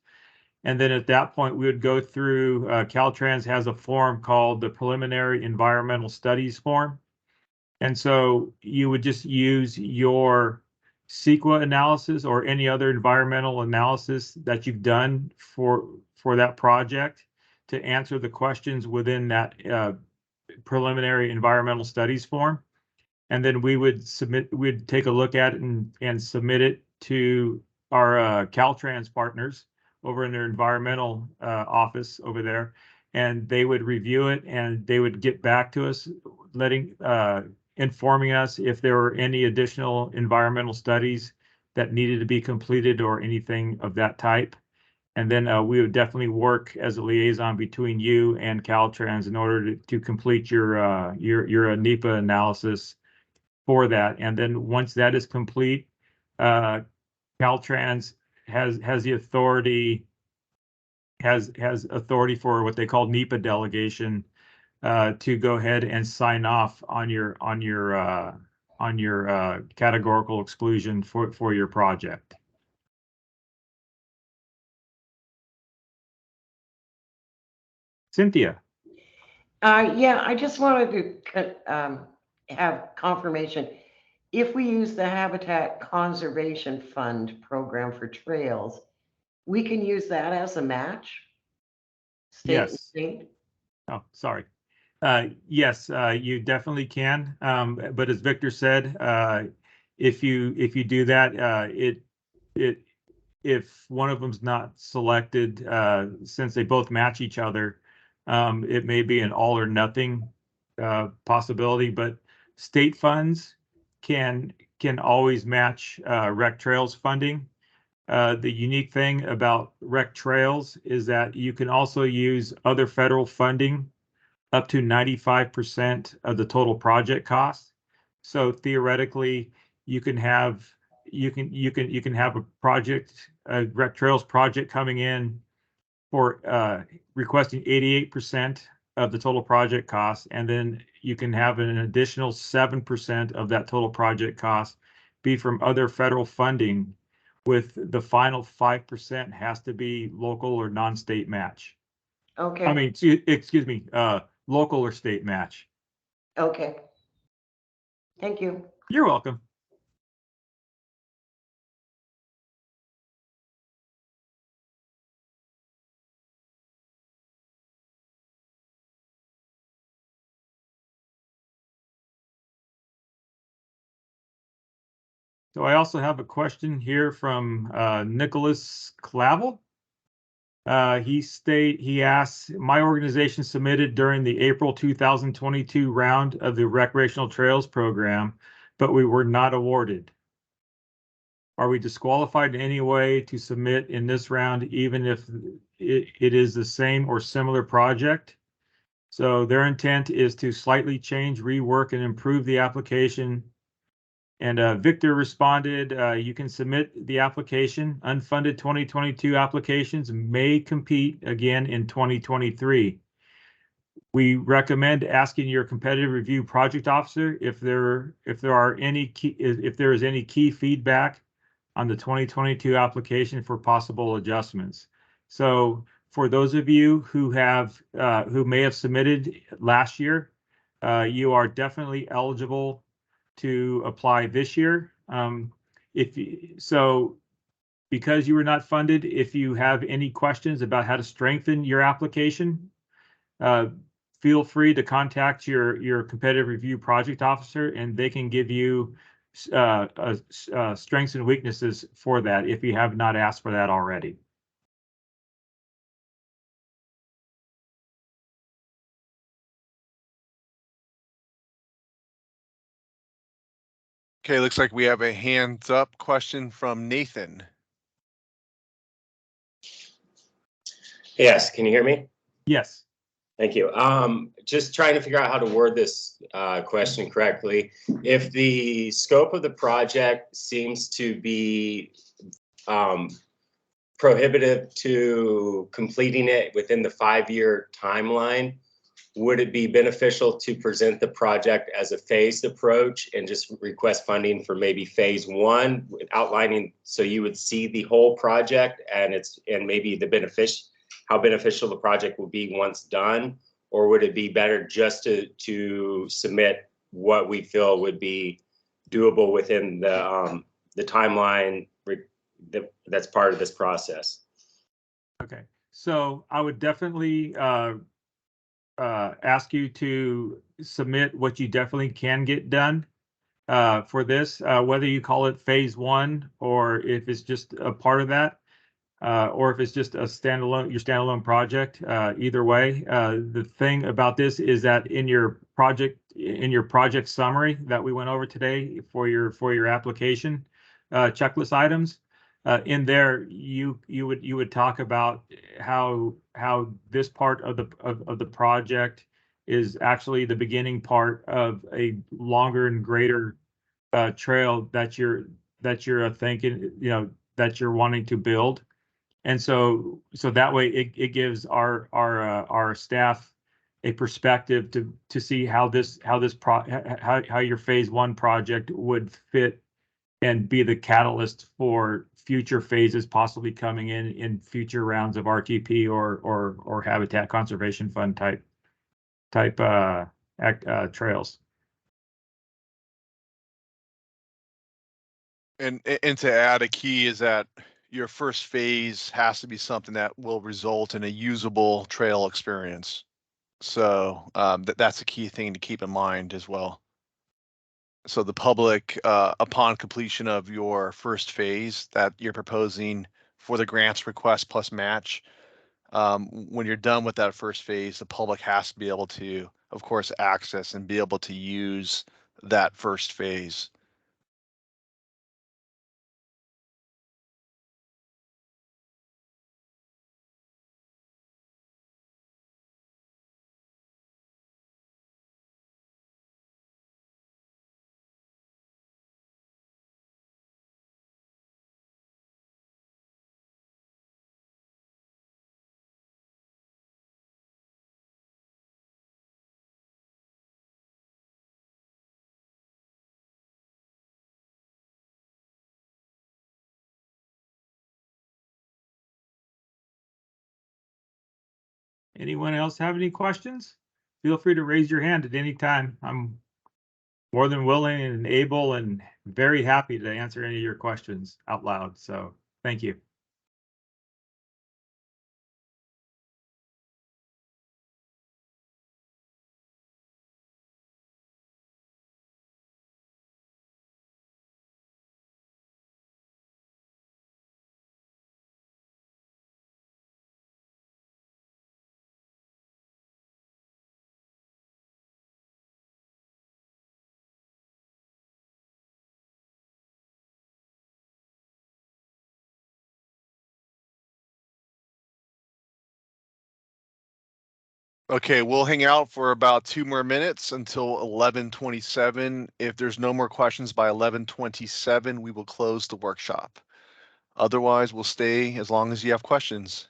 And then at that point, we would go through, Caltrans has a form called the Preliminary Environmental Studies form. And so you would just use your CEQA analysis or any other environmental analysis that you've done for that project to answer the questions within that preliminary environmental studies form. And then we'd take a look at it and submit it to our Caltrans partners over in their environmental office over there. And they would review it and they would get back to us, informing us if there were any additional environmental studies that needed to be completed or anything of that type. And then we would definitely work as a liaison between you and Caltrans in order to complete your NEPA analysis for that. And then once that is complete, Caltrans has the authority for what they call NEPA delegation to go ahead and sign off on your categorical exclusion for your project. Cynthia. Yeah, I just wanted to have confirmation. If we use the Habitat Conservation Fund program for trails, We can use that as a match? State and Yes. state? Oh, sorry. Yes, you definitely can. But as Victor said, if you do that, if one of them's not selected, since they both match each other, it may be an all or nothing possibility. But state funds can always match rec trails funding. The unique thing about rec trails is that you can also use other federal funding up to 95% of the total project cost. So theoretically, you can have a project, a rec trails project coming in for requesting 88% of the total project cost, and then you can have an additional 7% of that total project cost be from other federal funding, with the final 5% has to be local or non-state match. Okay. I mean, excuse me, local or state match. Okay. Thank you. You're welcome. So I also have a question here from Nicholas Clavel. He asks, my organization submitted during the April 2022 round of the Recreational Trails program, but we were not awarded. Are we disqualified in any way to submit in this round, even if it is the same or similar project? So their intent is to slightly change, rework, and improve the application. And Victor responded, you can submit the application. Unfunded 2022 applications may compete again in 2023. We recommend asking your competitive review project officer if there is any key feedback on the 2022 application for possible adjustments. So for those of you who may have submitted last year, you are definitely eligible to apply this year. Because you were not funded, if you have any questions about how to strengthen your application, feel free to contact your competitive review project officer, and they can give you strengths and weaknesses for that if you have not asked for that already. Okay, looks like we have a hands up question from Nathan. Yes, can you hear me? Yes. Thank you. Just trying to figure out how to word this question correctly. If the scope of the project seems to be prohibitive to completing it within the 5-year timeline, would it be beneficial to present the project as a phased approach and just request funding for maybe phase 1, outlining so you would see the whole project and maybe how beneficial the project will be once done? Or would it be better just to submit what we feel would be doable within the timeline that's part of this process? Okay, so I would definitely ask you to submit what you definitely can get done for this, whether you call it phase 1 or if it's just a part of that, or if it's just your standalone project. Either way, the thing about this is that in your project summary that we went over today for your application checklist items, in there you would talk about how this part of the project is actually the beginning part of a longer and greater trail that you're thinking, that you're wanting to build. And so that way it gives our staff a perspective to see how your phase 1 project would fit and be the catalyst for future phases possibly coming in future rounds of RTP or Habitat Conservation Fund type trails. And to add, a key is that your first phase has to be something that will result in a usable trail experience. So that's a key thing to keep in mind as well. So the public, upon completion of your first phase that you're proposing for the grants request plus match, when you're done with that first phase, the public has to be able to, of course, access and be able to use that first phase. Anyone else have any questions? Feel free to raise your hand at any time. I'm more than willing and able and very happy to answer any of your questions out loud. So thank you. Okay, we'll hang out for about 2 more minutes until 11:27. If there's no more questions by 11:27, we will close the workshop. Otherwise, we'll stay as long as you have questions.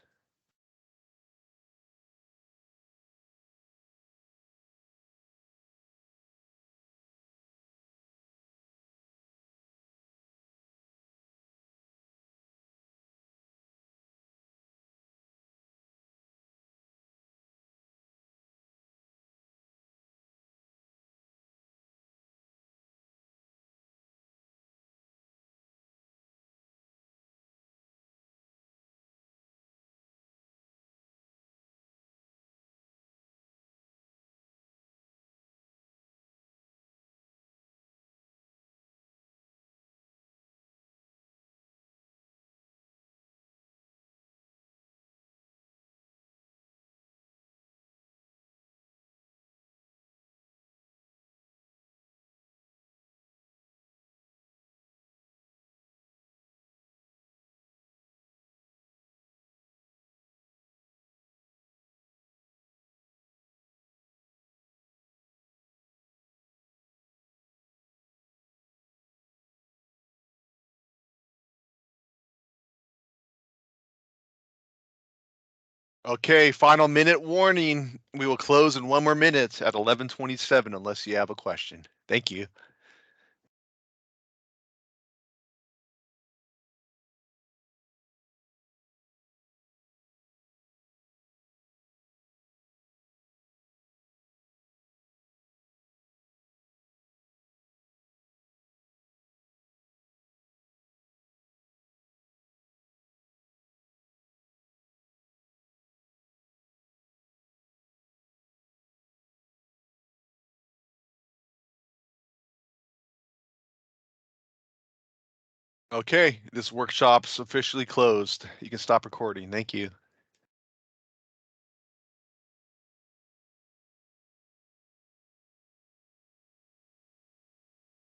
Okay, final minute warning. We will close in 1 more minute at 11:27 unless you have a question. Thank you. Okay, this workshop's officially closed. You can stop recording. Thank you.